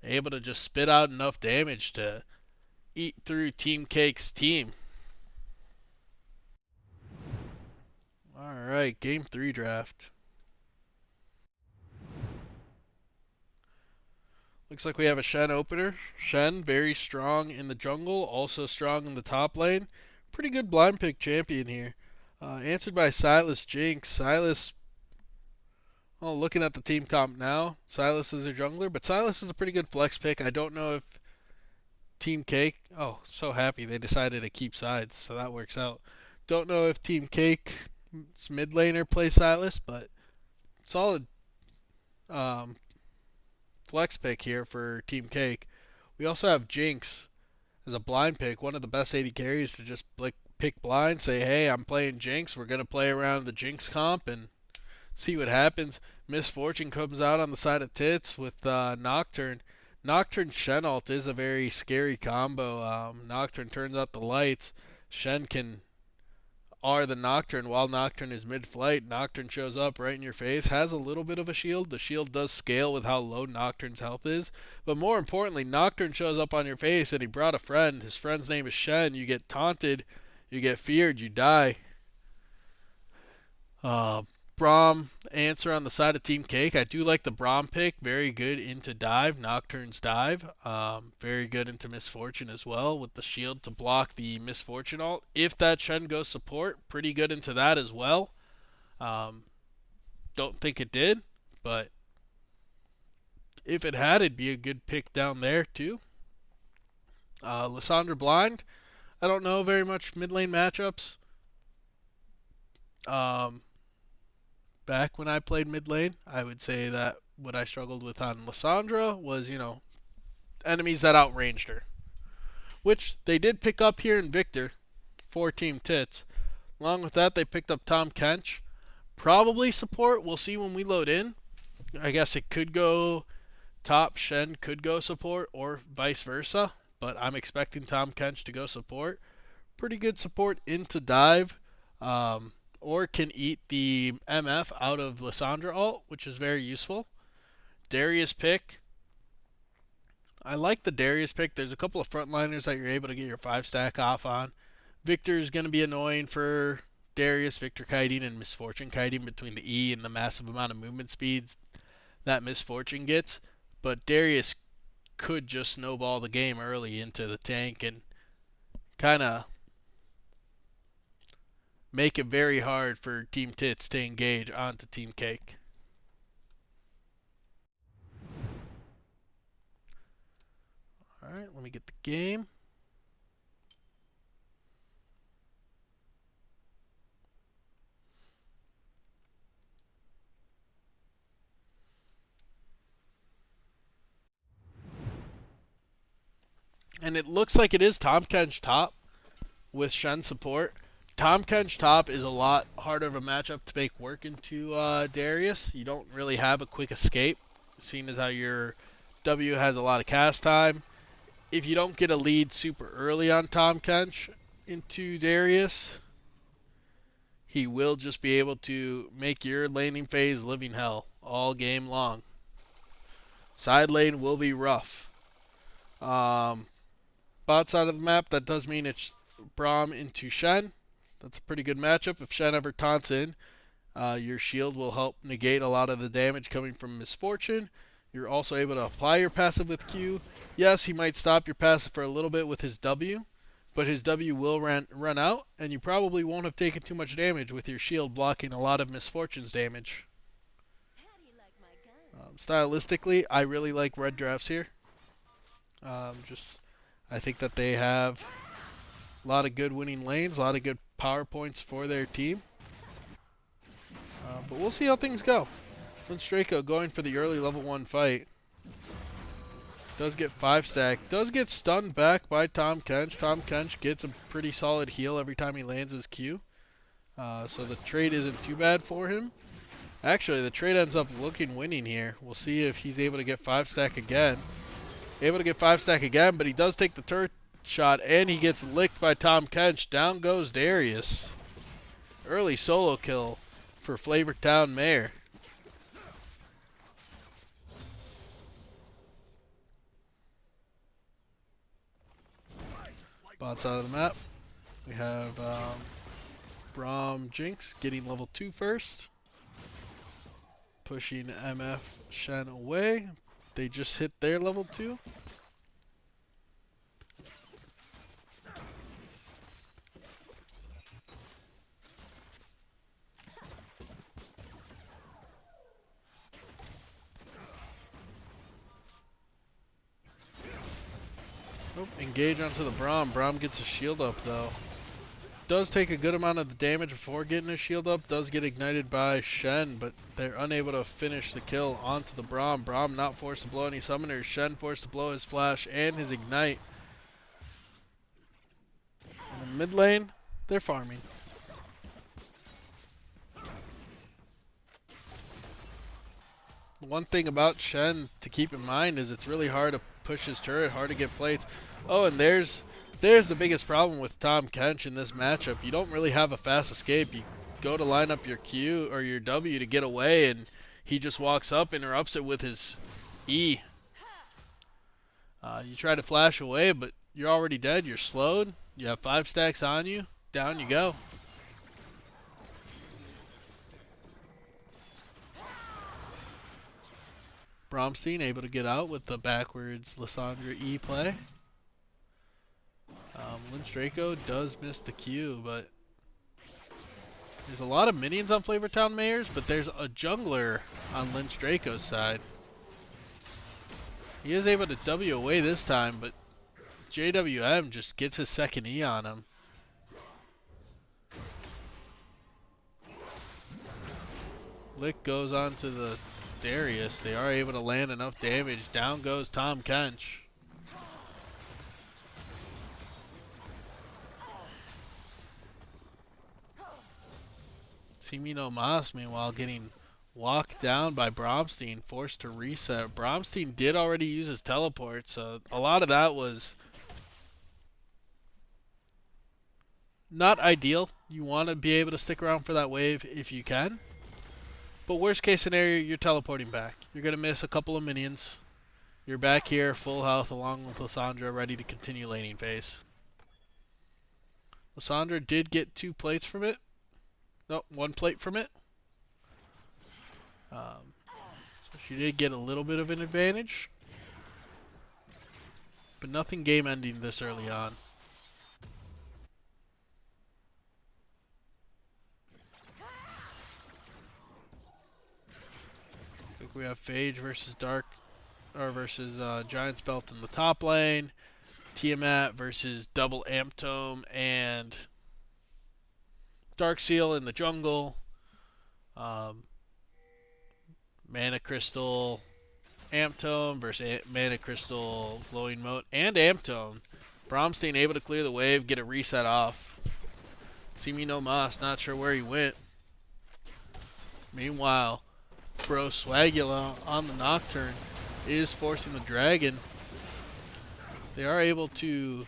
able to just spit out enough damage to eat through Team Cake's team. Alright, game 3 draft. Looks like we have a Shen opener. Shen, very strong in the jungle, also strong in the top lane. Pretty good blind pick champion here. Answered by Silas Jinx. Silas, oh, looking at the team comp now, Silas is a jungler, but Silas is a pretty good flex pick. I don't know if Team Cake, oh, so happy they decided to keep sides, so that works out. Don't know if Team Cake's mid laner plays Silas, but solid flex pick here for Team Cake. We also have Jinx as a blind pick, one of the best AD carries to just pick blind, say, hey, I'm playing Jinx. We're going to play around the Jinx comp and see what happens. Misfortune comes out on the side of TITS with Nocturne. Nocturne Shen ult is a very scary combo. Nocturne turns out the lights. Shen can R the Nocturne while Nocturne is mid-flight. Nocturne shows up right in your face, has a little bit of a shield. The shield does scale with how low Nocturne's health is. But more importantly, Nocturne shows up on your face and he brought a friend. His friend's name is Shen. You get taunted, you get feared, you die. Braum answer on the side of Team Cake. I do like the Braum pick. Very good into dive, Nocturne's dive. Very good into Misfortune as well with the shield to block the Misfortune ult. If that Shen goes support, pretty good into that as well. Don't think it did, but if it had, it'd be a good pick down there too. Lissandra blind. I don't know very much mid lane matchups. Back when I played mid lane, I would say that what I struggled with on Lissandra was, enemies that outranged her. Which they did pick up here in Victor for Team Tits. Along with that, they picked up Tahm Kench. Probably support. We'll see when we load in. I guess it could go top, Shen could go support, or vice versa. But I'm expecting Tahm Kench to go support. Pretty good support into dive. Or can eat the MF out of Lissandra ult, which is very useful. Darius pick. I like the Darius pick. There's a couple of frontliners that you're able to get your 5-stack off on. Victor is going to be annoying for Darius. Victor kiting and Misfortune kiting between the E and the massive amount of movement speeds that Misfortune gets. But Darius could just snowball the game early into the tank and kind of make it very hard for Team Tits to engage onto Team Cake. Alright, let me get the game. And it looks like it is Tahm Kench top with Shen support. Tahm Kench top is a lot harder of a matchup to make work into Darius. You don't really have a quick escape, seeing as how your W has a lot of cast time. If you don't get a lead super early on Tahm Kench into Darius, he will just be able to make your laning phase living hell all game long. Side lane will be rough. Bot side of the map, that does mean it's Braum into Shen. That's a pretty good matchup. If Shen ever taunts in, your shield will help negate a lot of the damage coming from Misfortune. You're also able to apply your passive with Q. Yes, he might stop your passive for a little bit with his W, but his W will run out, and you probably won't have taken too much damage with your shield blocking a lot of Misfortune's damage. Stylistically, I really like red drafts here. I think that they have a lot of good winning lanes, a lot of good power points for their team. But we'll see how things go. Draco going for the early level 1 fight. Does get 5-stack. Does get stunned back by Tahm Kench. Tahm Kench gets a pretty solid heal every time he lands his Q. So the trade isn't too bad for him. Actually, the trade ends up looking winning here. We'll see if he's able to get 5-stack again. Able to get 5-stack again, but he does take the shot, and he gets licked by Tom Kench. Down goes Darius. Early solo kill for Flavortown Mayor. Bots out of the map. We have Braum Jinx getting level 2 first. Pushing MF Shen away. They just hit their level 2. Oh, engage onto the Braum. Braum gets a shield up though. Does take a good amount of the damage before getting a shield up. Does get ignited by Shen, but they're unable to finish the kill onto the Braum. Braum not forced to blow any summoners. Shen forced to blow his flash and his ignite. In the mid lane, they're farming. The one thing about Shen to keep in mind is it's really hard to push his turret, hard to get plates. Oh, and there's the biggest problem with Tom Kench in this matchup. You don't really have a fast escape. You go to line up your Q or your W to get away, and he just walks up, interrupts it with his E. You try to flash away, but you're already dead. You're slowed. You have 5 stacks on you. Down you go. Bromstein able to get out with the backwards Lissandra E play. Lynch Draco does miss the Q, but there's a lot of minions on Flavortown Mayors, but there's a jungler on Lynch Draco's side. He is able to W away this time, but JWM just gets his second E on him. Lick goes on to the Darius. They are able to land enough damage. Down goes Tom Kench. Simino Mas, meanwhile, getting walked down by Bromstein, forced to reset. Bromstein did already use his teleport, so a lot of that was not ideal. You want to be able to stick around for that wave if you can. But worst case scenario, you're teleporting back. You're going to miss a couple of minions. You're back here, full health, along with Lissandra, ready to continue laning phase. Lissandra did get 2 plates from it. No, 1 plate from it. So she did get a little bit of an advantage. But nothing game ending this early on. We have Phage versus Giant's Belt in the top lane. Tiamat versus Double Amptome and Darkseal in the jungle. Mana Crystal Amptome versus Mana Crystal Glowing Moat and Amptome. Bromstein able to clear the wave, get a reset off. Simino Mas not sure where he went. Meanwhile, Bro Swagula on the Nocturne is forcing the Dragon. They are able to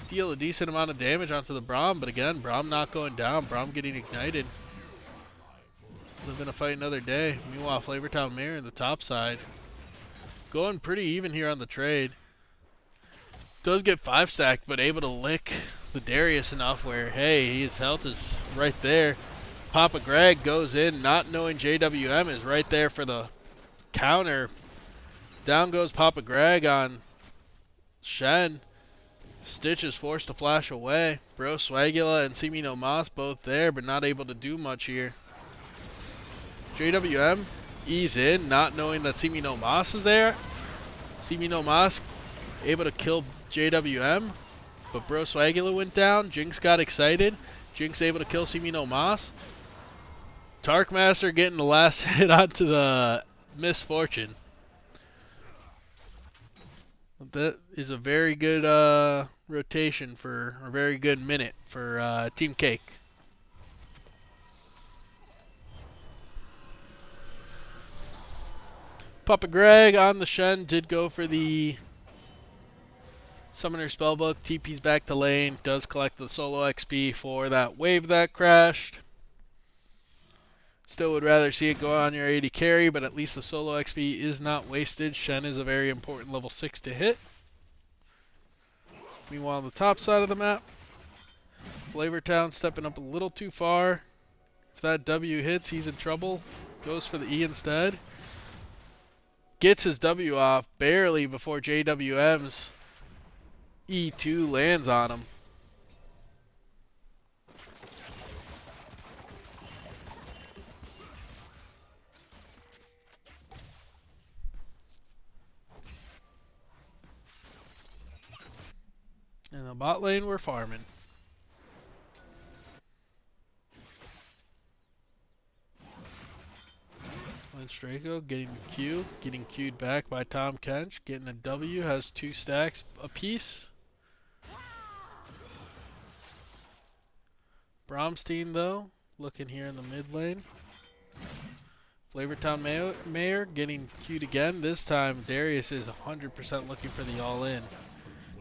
deal a decent amount of damage onto the Braum, but again, Braum not going down. Braum getting ignited. Living to fight another day. Meanwhile, Flavortown Mayor in the top side. Going pretty even here on the trade. Does get 5 stacked, but able to lick the Darius enough where, hey, his health is right there. Papa Greg goes in, not knowing JWM is right there for the counter. Down goes Papa Greg on Shen. Stitch is forced to flash away. Bro Swagula and Simino Mas both there, but not able to do much here. JWM ease in, not knowing that Simino Mas is there. Simino Mas able to kill JWM, but Bro Swagula went down. Jinx got excited. Jinx able to kill Simino Mas. Tarkmaster getting the last hit onto the Misfortune. That is a very good rotation for, or very good minute for Team Cake. Papa Greg on the Shen did go for the Summoner Spellbook, TP's back to lane, does collect the solo XP for that wave that crashed. Still would rather see it go on your AD carry, but at least the solo XP is not wasted. Shen is a very important level 6 to hit. Meanwhile, on the top side of the map, Flavortown stepping up a little too far. If that W hits, he's in trouble. Goes for the E instead. Gets his W off barely before JWM's E2 lands on him. In the bot lane, we're farming. Lance Draco getting the Q, getting Q'd back by Tom Kench, getting a W, has 2 stacks apiece. Bromstein, though, looking here in the mid lane. Flavortown Mayor getting Q'd again. This time, Darius is 100% looking for the all-in.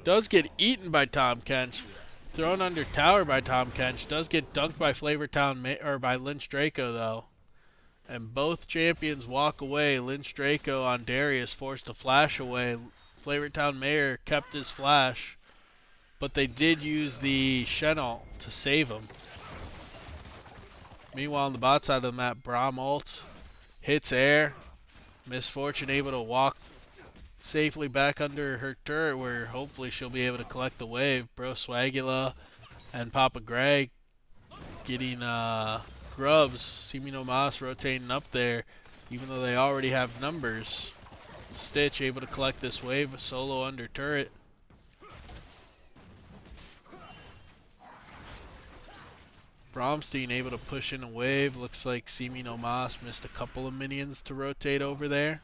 Does get eaten by Tom Kench. Thrown under tower by Tom Kench. Does get dunked by Flavortown or by Lynch Draco, though. And both champions walk away. Lynch Draco on Darius forced to flash away. Flavortown Mayor kept his flash, but they did use the Shen ult to save him. Meanwhile, on the bot side of the map, Braum ults, hits air. Misfortune able to walk safely back under her turret, where hopefully she'll be able to collect the wave. Bro Swagula and Papa Greg getting grubs. Semino Mas rotating up there, even though they already have numbers. Stitch able to collect this wave, solo under turret. Bromstein able to push in a wave. Looks like Semino Mas missed a couple of minions to rotate over there.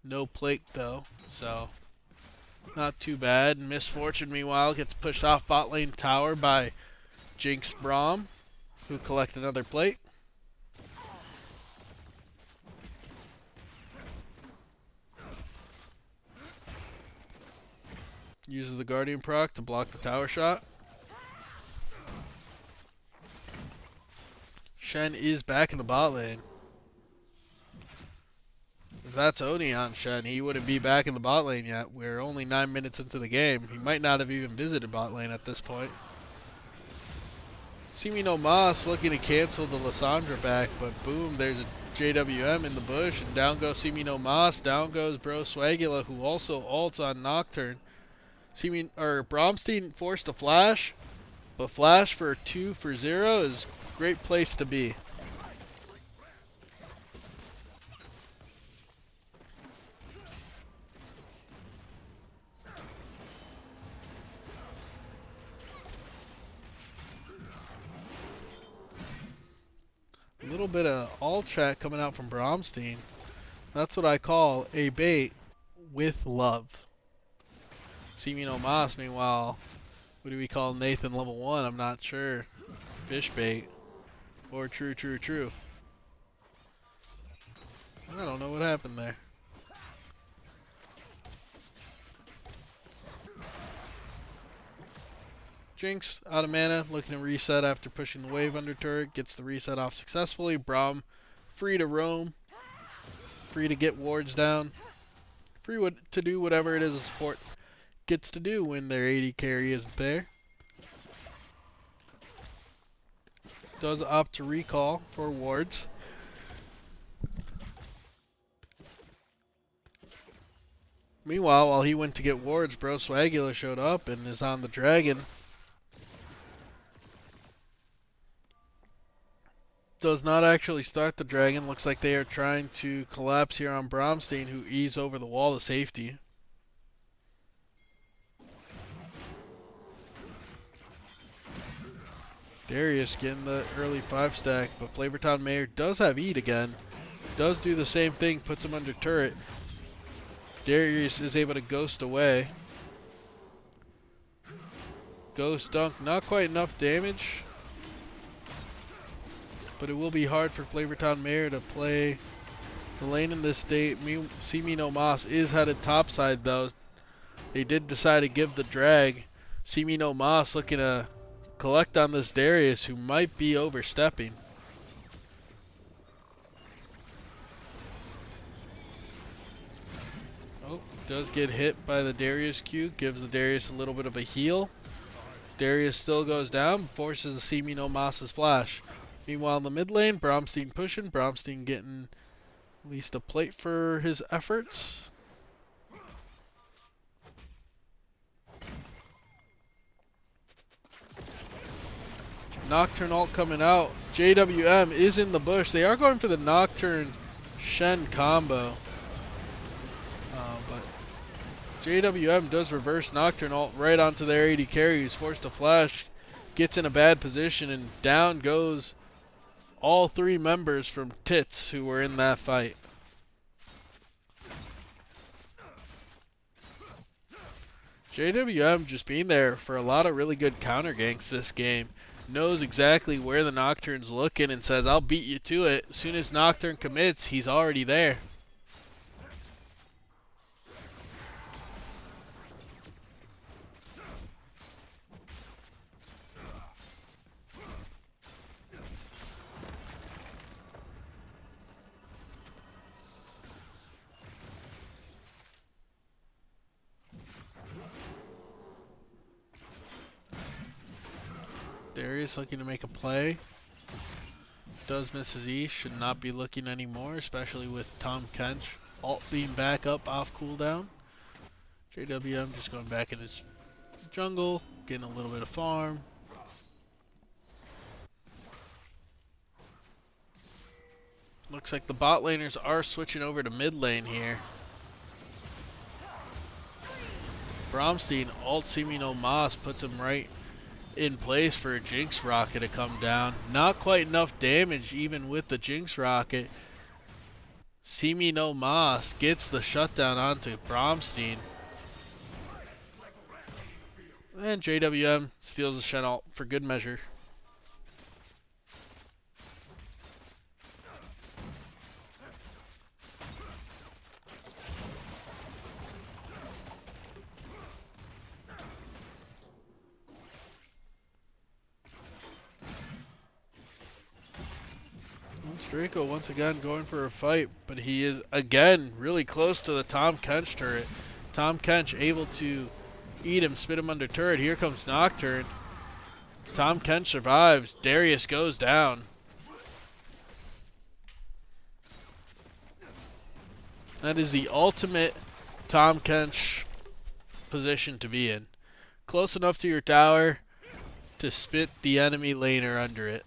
No plate though, so not too bad. Misfortune, meanwhile, gets pushed off bot lane tower by Jinx Braum, who collect another plate. Uses the Guardian proc to block the tower shot. Shen is back in the bot lane. If that's Oni on Shen, he wouldn't be back in the bot lane yet. We're only 9 minutes into the game. He might not have even visited bot lane at this point. Semino Mas looking to cancel the Lissandra back, but boom, there's a JWM in the bush, and down goes Semino Mas. Down goes Bro Swagula, who also ults on Nocturne. Bromstein forced a flash, but flash for 2 for 0 is a great place to be. A little bit of all chat coming out from Bromstein. That's what I call a bait with love. Semino Mas, meanwhile, what do we call Nathan level 1? I'm not sure. Fish bait. Or true. I don't know what happened there. Jinx, out of mana, looking to reset after pushing the wave under turret. Gets the reset off successfully. Braum, free to roam. Free to get wards down. Free to do whatever it is a support gets to do when their AD carry isn't there. Does opt to recall for wards. Meanwhile, while he went to get wards, Bro Swagula showed up and is on the dragon. Does not actually start the dragon. Looks like they are trying to collapse here on Bromstein, who ease over the wall to safety. Darius getting the early 5 stack, but Flavortown Mayor does have Eat again. Does do the same thing, puts him under turret. Darius is able to ghost away. Ghost dunk, not quite enough damage. But it will be hard for Flavortown Mayor to play the lane in this state. Semino Mas is headed topside though. They did decide to give the drag. See Me No Mas looking to collect on this Darius, who might be overstepping. Oh, does get hit by the Darius Q. Gives the Darius a little bit of a heal. Darius still goes down, forces the See Me No Mas's flash. Meanwhile, in the mid lane, Bromstein pushing. Bromstein getting at least a plate for his efforts. Nocturne ult coming out. JWM is in the bush. They are going for the Nocturne Shen combo. But JWM does reverse Nocturne ult right onto their AD carry. He's forced to flash. Gets in a bad position, and down goes all three members from TITS who were in that fight. JWM just being there for a lot of really good counter ganks this game. Knows exactly where the Nocturne's looking and says, I'll beat you to it. As soon as Nocturne commits, he's already there. Darius looking to make a play. Does miss his E. Should not be looking anymore, especially with Tahm Kench ult being back up off cooldown. JWM just going back in his jungle, getting a little bit of farm. Looks like the bot laners are switching over to mid lane here. Bromstein ult See Me No Mas puts him right in place for a Jinx rocket to come down. Not quite enough damage even with the Jinx rocket. See Me No Mas gets the shutdown onto Bromstein. And JWM steals the Shen ult for good measure. Draco once again going for a fight, but he is again really close to the Tahm Kench turret. Tahm Kench able to eat him, spit him under turret. Here comes Nocturne. Tahm Kench survives. Darius goes down. That is the ultimate Tahm Kench position to be in. Close enough to your tower to spit the enemy laner under it.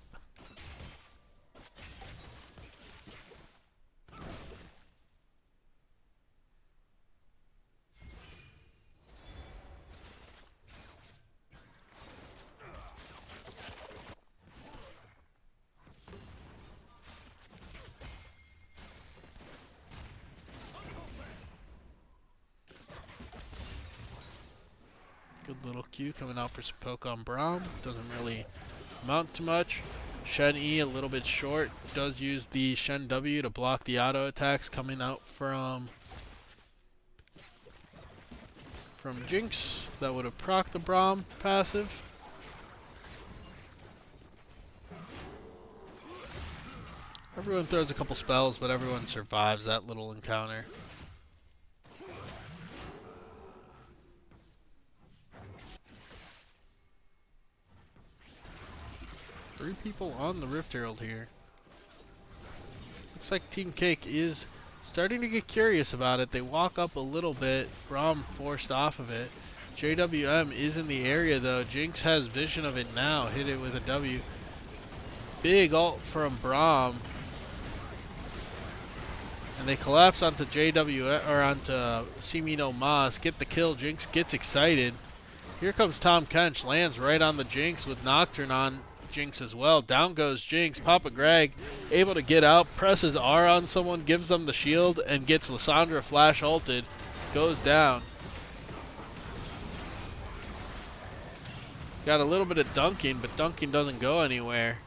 Good little Q coming out for some poke on Braum. Doesn't really amount to much. Shen E a little bit short. Does use the Shen W to block the auto attacks coming out from Jinx. That would have procced the Braum passive. Everyone throws a couple spells, but everyone survives that little encounter. Three people on the Rift Herald here. Looks like Team Cake is starting to get curious about it. They walk up a little bit. Braum forced off of it. JWM is in the area though. Jinx has vision of it now. Hit it with a W. Big ult from Braum. And they collapse onto JWM or onto See Me No Mas. Get the kill. Jinx gets excited. Here comes Tahm Kench. Lands right on the Jinx with Nocturne on Jinx as well. Down goes Jinx. Papa Greg able to get out, presses R on someone, gives them the shield, and gets Lissandra flash ulted. Goes down. Got a little bit of dunking, but dunking doesn't go anywhere.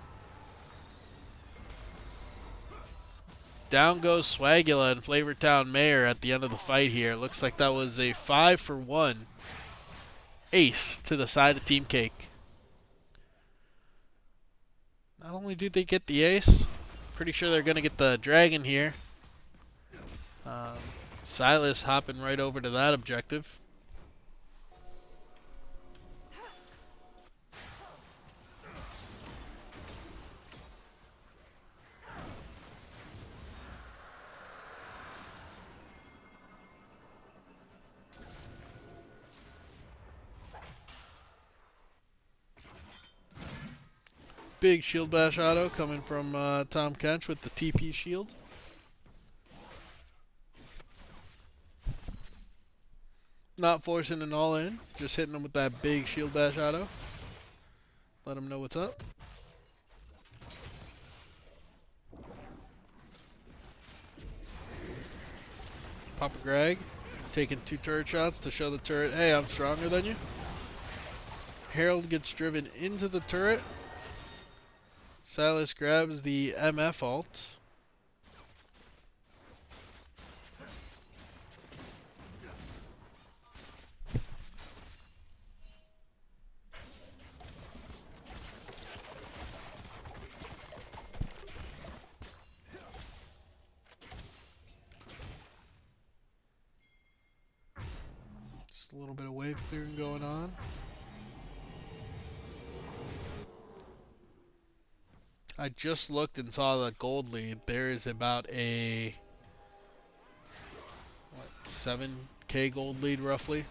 Down goes Swagula and Flavortown Mayor at the end of the fight here. Looks like that was a 5-for-1 ace to the side of Team Cake. Not only do they get the ace, pretty sure they're going to get the dragon here. Silas hopping right over to that objective. Big shield bash auto coming from Tom Kench with the TP shield. Not forcing it all in, just hitting him with that big shield bash auto. Let him know what's up. Papa Greg taking 2 turret shots to show the turret, hey, I'm stronger than you. Harold gets driven into the turret. Silas grabs the MF ult. Just a little bit of wave clearing going on. I just looked and saw the gold lead. There is about a 7K gold lead roughly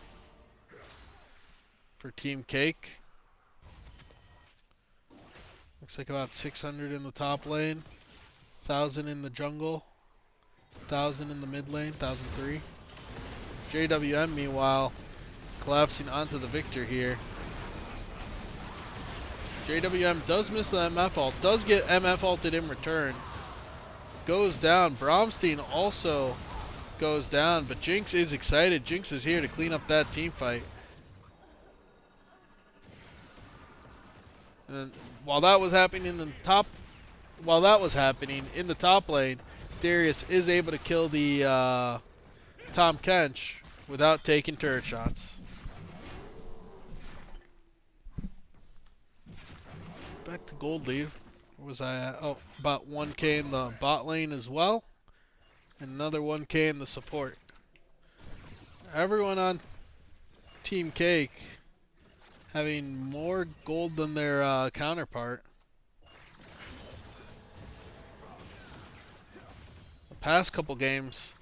for Team Cake. Looks like about 600 in the top lane, 1,000 in the jungle, 1,000 in the mid lane, 1,003. JWM meanwhile collapsing onto the victor here. JWM does miss the MF ult, does get MF ulted in return. Goes down. Bromstein also goes down, but Jinx is excited. Jinx is here to clean up that team fight. And while that was happening in the top lane, Darius is able to kill the Tom Kench without taking turret shots. Back to gold lead. Where was I at? Oh, about 1K in the bot lane as well. And another 1K in the support. Everyone on Team Cake having more gold than their counterpart. The past couple games,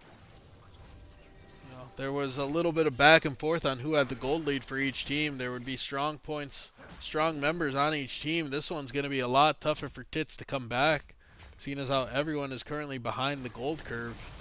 there was a little bit of back and forth on who had the gold lead for each team. There would be strong points, strong members on each team. This one's going to be a lot tougher for TITS to come back, seeing as how everyone is currently behind the gold curve.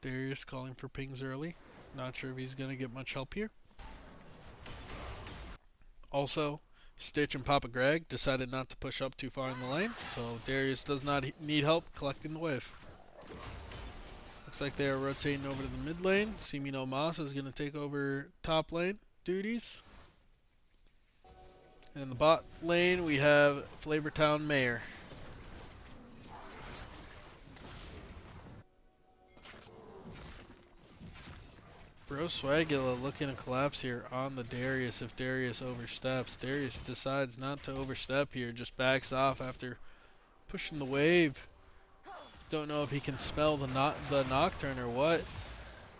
Darius calling for pings early. Not sure if he's going to get much help here. Also, Stitch and Papa Greg decided not to push up too far in the lane, so Darius does not need help collecting the wave. Looks like they are rotating over to the mid lane. Simino Mas is going to take over top lane duties. And in the bot lane, we have Flavortown Mayor. Bro Swagula looking to collapse here on the Darius if Darius oversteps. Darius decides not to overstep here, just backs off after pushing the wave. Don't know if he can smell the Nocturne or what.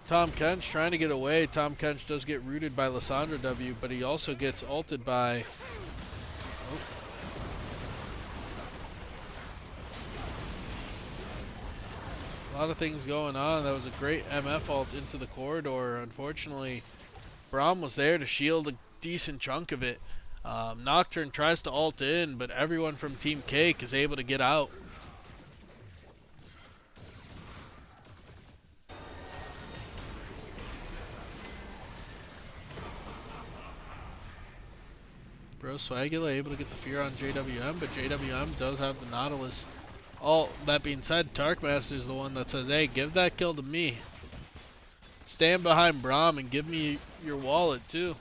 Tom Kench trying to get away. Tom Kench does get rooted by Lissandra W, but he also gets ulted by... A lot of things going on. That was a great MF ult into the corridor. Unfortunately, Braum was there to shield a decent chunk of it. Nocturne tries to ult in, but everyone from Team Cake is able to get out. Bro Swagula able to get the fear on JWM, but JWM does have the Nautilus. All that being said, Tarkmaster is the one that says, hey, give that kill to me. Stand behind Braum and give me your wallet too.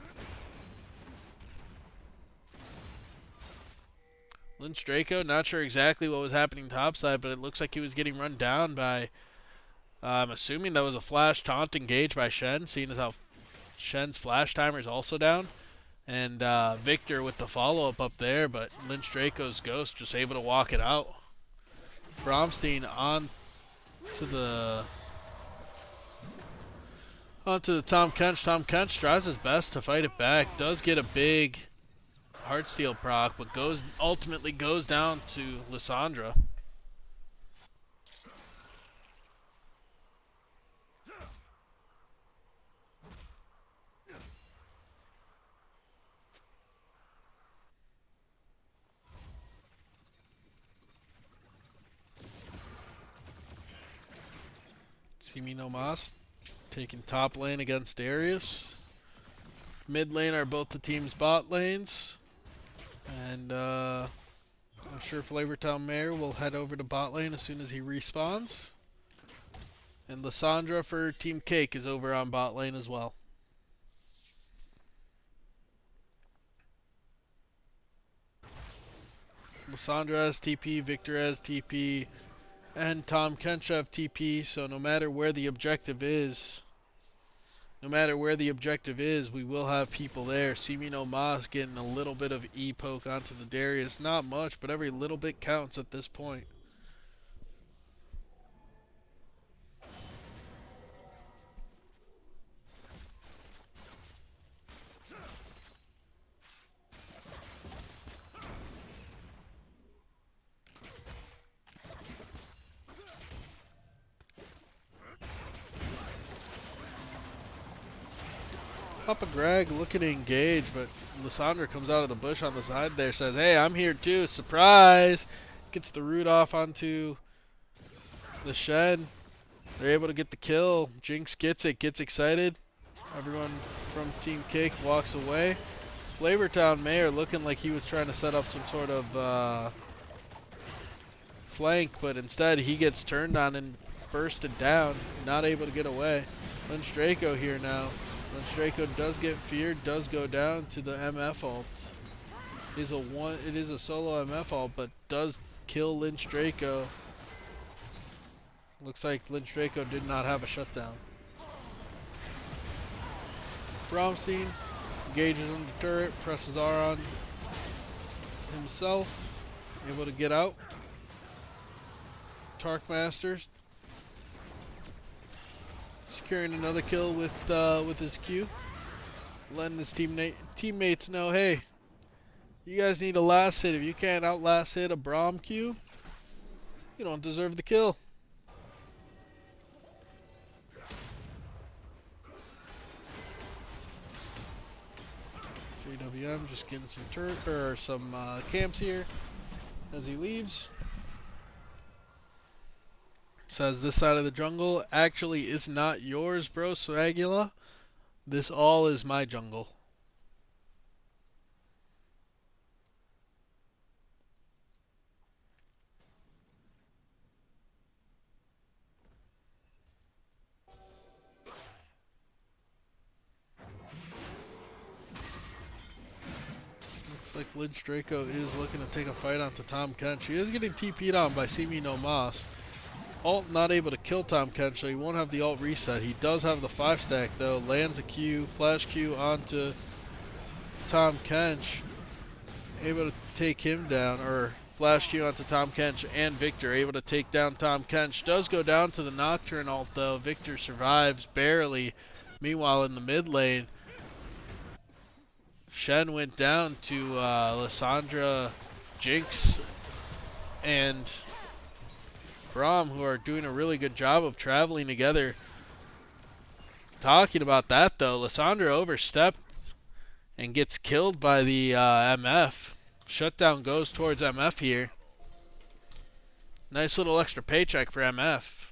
Lynch Draco, not sure exactly what was happening topside, but it looks like he was getting run down by, I'm assuming that was a flash taunt engaged by Shen, seeing as how Shen's flash timer is also down. And Victor with the follow-up up there, but Lynch Draco's Ghost just able to walk it out. Bromstein onto the Tom Kench. Tom Kench tries his best to fight it back. Does get a big Heartsteel proc, but ultimately goes down to Lissandra. Simi no Mas taking top lane against Darius. Mid lane are both the team's bot lanes. And I'm sure Flavortown Mayor will head over to bot lane as soon as he respawns. And Lissandra for Team Cake is over on bot lane as well. Lissandra has TP, Victor has TP, and Tom Kench have TP, so no matter where the objective is, we will have people there. Simi no Mas getting a little bit of E-poke onto the Darius. Not much, but every little bit counts at this point. Papa Greg looking to engage, but Lissandra comes out of the bush on the side there, says, hey, I'm here too, surprise! Gets the root off onto the Shen. They're able to get the kill. Jinx gets it, gets excited. Everyone from Team Cake walks away. Flavortown Mayor looking like he was trying to set up some sort of flank, but instead he gets turned on and bursted down, not able to get away. Lynch Draco here now. Lynch Draco does get feared, does go down to the MF ult. It is a solo MF ult, but does kill Lynch Draco. Looks like Lynch Draco did not have a shutdown. Bromstein engages on the turret, presses R on himself, able to get out. Tarkmaster securing another kill with his Q, letting his teammates know, hey, you guys need a last hit. If you can't outlast hit a Brom Q, you don't deserve the kill. JWM just getting some some camps here as he leaves. Says this side of the jungle actually is not yours, bro, Swagula. This all is my jungle. Looks like Lynch Draco is looking to take a fight onto Tom Kench. He is getting TP'd on by Simi no Mas. Ult not able to kill Tom Kench, so he won't have the ult reset. He does have the 5-stack though. Lands a Q, flash Q onto Tom Kench. Able to take him down, or flash Q onto Tom Kench and Victor. Able to take down Tom Kench. Does go down to the Nocturne ult though. Victor survives barely. Meanwhile in the mid lane, Shen went down to Lissandra, Jinx, and Braum, who are doing a really good job of traveling together. Talking about that though, Lissandra overstepped and gets killed by the MF. Shutdown goes towards MF here. Nice little extra paycheck for MF.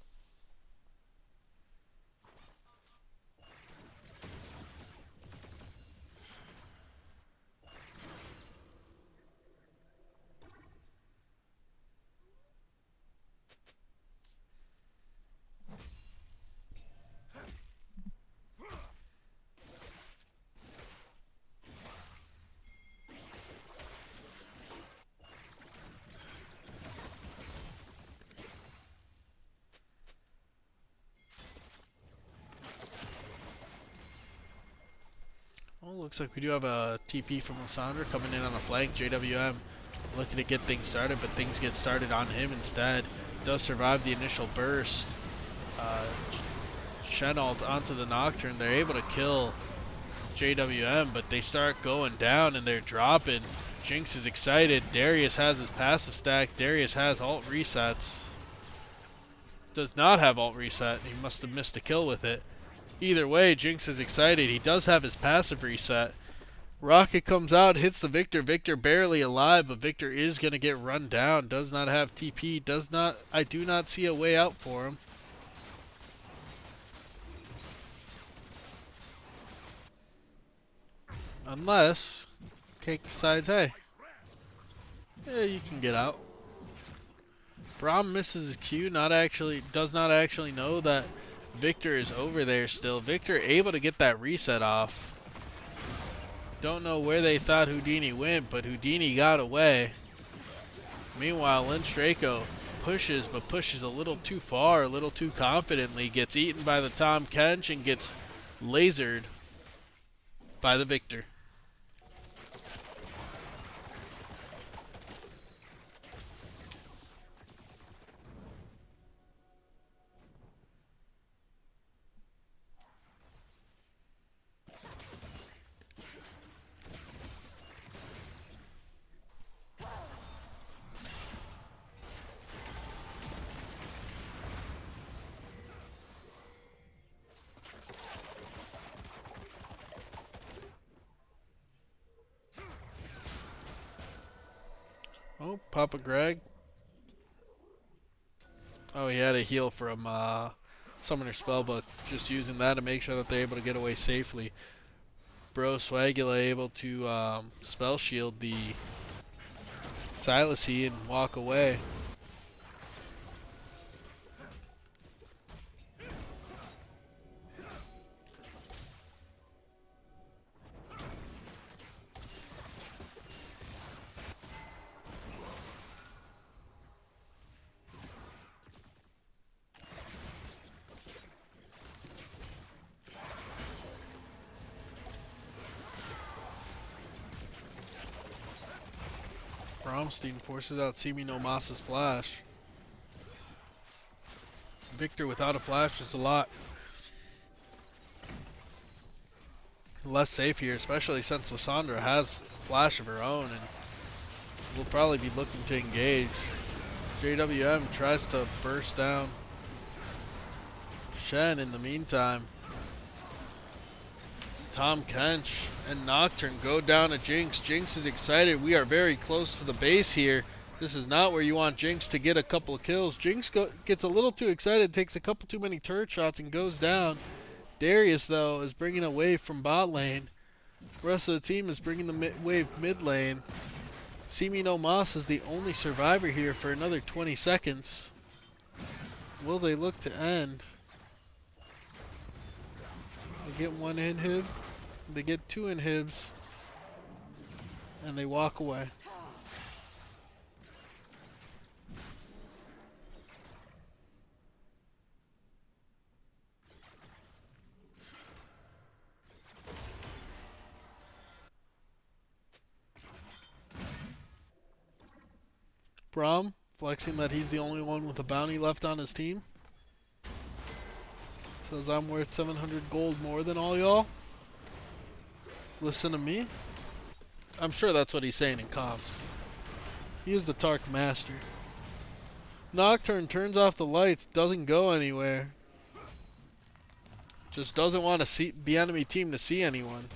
Oh, looks like we do have a TP from Lysandra coming in on a flank. JWM looking to get things started, but things get started on him instead. Does survive the initial burst. Uh, Chenault onto the Nocturne. They're able to kill JWM, but they start going down and they're dropping. Jinx is excited. Darius has his passive stack. Darius has alt resets. Does not have alt reset. He must have missed a kill with it. Either way, Jinx is excited. He does have his passive reset. Rocket comes out, hits the Victor. Victor barely alive, but Victor is going to get run down. Does not have TP. I do not see a way out for him. Unless Cake decides, hey, yeah, you can get out. Braum misses his Q, does not actually know that Victor is over there still. Victor able to get that reset off. Don't know where they thought Houdini went, but Houdini got away. Meanwhile, Lynch Draco pushes, but pushes a little too far, a little too confidently. Gets eaten by the Tom Kench and gets lasered by the Victor. Oh, Papa Greg. Oh, he had a heal from Summoner Spellbook. Just using that to make sure that they're able to get away safely. Bro Swagula able to spell shield the Silasy and walk away. Bromstein forces out Simi no Mas's flash. Victor without a flash is a lot less safe here, especially since Lysandra has a flash of her own and will probably be looking to engage. JWM tries to burst down Shen in the meantime. Tom Kench and Nocturne go down to Jinx. Jinx is excited. We are very close to the base here. This is not where you want Jinx to get a couple of kills. Jinx gets a little too excited, takes a couple too many turret shots, and goes down. Darius, though, is bringing a wave from bot lane. The rest of the team is bringing the wave mid lane. Simi no Mas is the only survivor here for another 20 seconds. Will they look to end? They get one inhib. They get two inhibs. And they walk away. Braum flexing that he's the only one with a bounty left on his team. Says I'm worth 700 gold more than all y'all. Listen to me. I'm sure that's what he's saying in comms. He is the Tark master. Nocturne turns off the lights, doesn't go anywhere. Just doesn't want to see the enemy team to see anyone.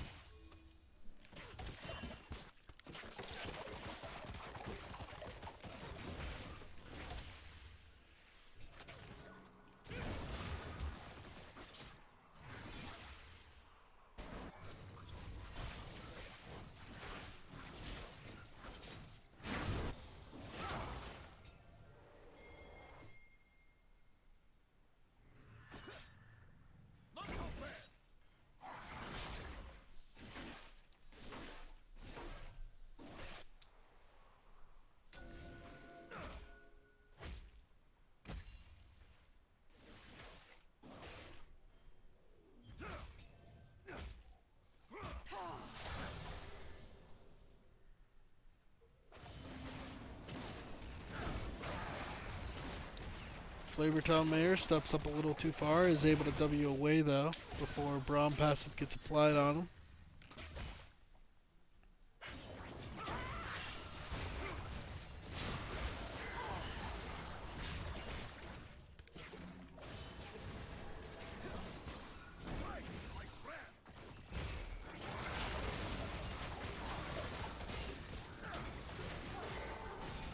Flavortown Mayor steps up a little too far, is able to W away though, before Braum passive gets applied on him.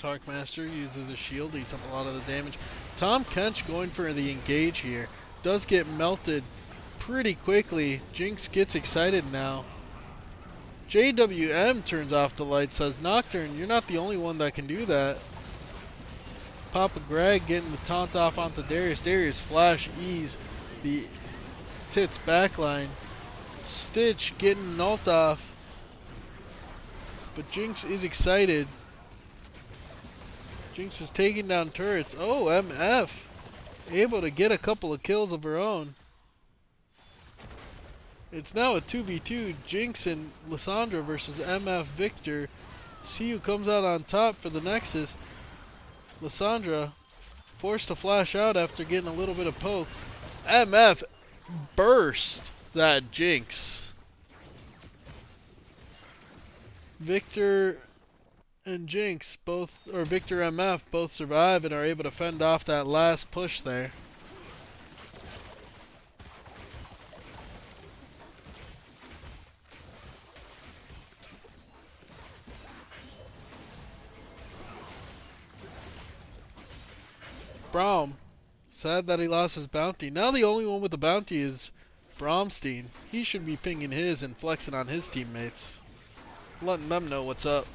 Talkmaster uses a shield, eats up a lot of the damage. Tom Kench going for the engage here. Does get melted pretty quickly. Jinx gets excited now. JWM turns off the light, says, Nocturne, you're not the only one that can do that. Papa Greg getting the taunt off onto Darius. Darius flash ease the TITS backline. Stitch getting an ult off. But Jinx is excited. Jinx is taking down turrets. Oh, MF able to get a couple of kills of her own. It's now a 2v2, Jinx and Lissandra versus MF Victor. See who comes out on top for the Nexus. Lissandra forced to flash out after getting a little bit of poke. MF burst that Jinx. Victor and Jinx both, or Victor MF both survive and are able to fend off that last push there. Braum, sad that he lost his bounty. Now the only one with the bounty is Bromstein. He should be pinging his and flexing on his teammates, letting them know what's up.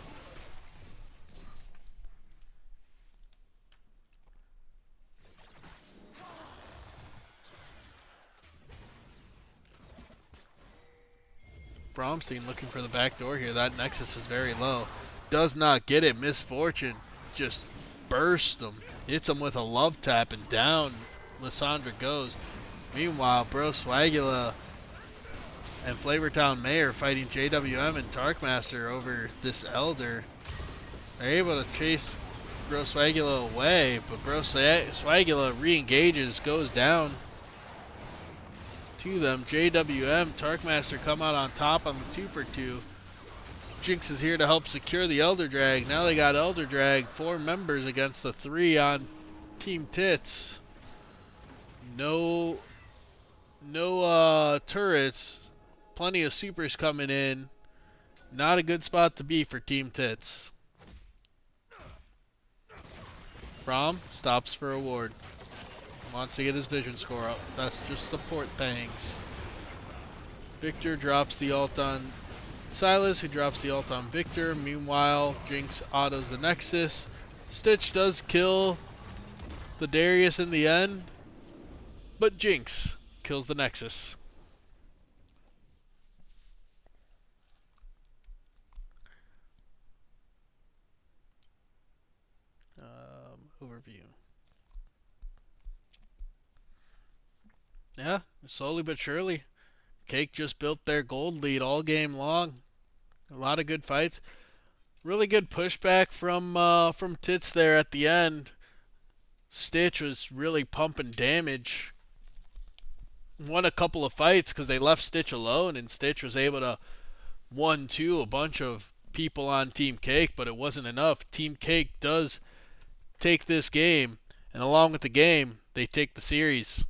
Bromstein looking for the back door here. That Nexus is very low. Does not get it. Misfortune just burst him. Hits him with a love tap and down Lissandra goes. Meanwhile, Bro Swagula and Flavortown Mayor fighting JWM and Tarkmaster over this Elder. They're able to chase Bro Swagula away, but Bro Swagula re-engages, goes down to them. JWM, Tarkmaster come out on top on the 2-for-2. Jinx is here to help secure the Elder Drag. Now they got Elder Drag, 4 members against the 3 on Team Tits. No turrets. Plenty of supers coming in. Not a good spot to be for Team Tits. Braum stops for a ward. Wants to get his vision score up. That's just support things. Victor drops the ult on Silas, who drops the ult on Victor. Meanwhile, Jinx autos the Nexus. Stitch does kill the Darius in the end, but Jinx kills the Nexus. Overview. Yeah, slowly but surely. Cake just built their gold lead all game long. A lot of good fights. Really good pushback from Tits there at the end. Stitch was really pumping damage. Won a couple of fights because they left Stitch alone, and Stitch was able to 1-2 a bunch of people on Team Cake, but it wasn't enough. Team Cake does take this game, and along with the game, they take the series.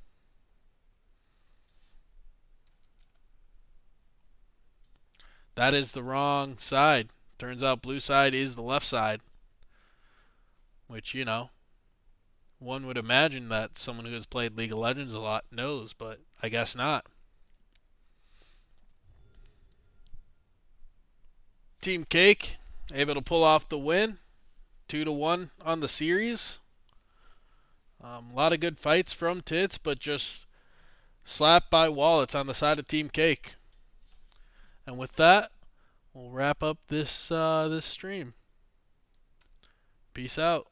That is the wrong side. Turns out blue side is the left side. Which, you know, one would imagine that someone who has played League of Legends a lot knows, but I guess not. Team Cake able to pull off the win. 2-1 on the series. A lot of good fights from Tits, but just slapped by wallets on the side of Team Cake. And with that, we'll wrap up this stream. Peace out.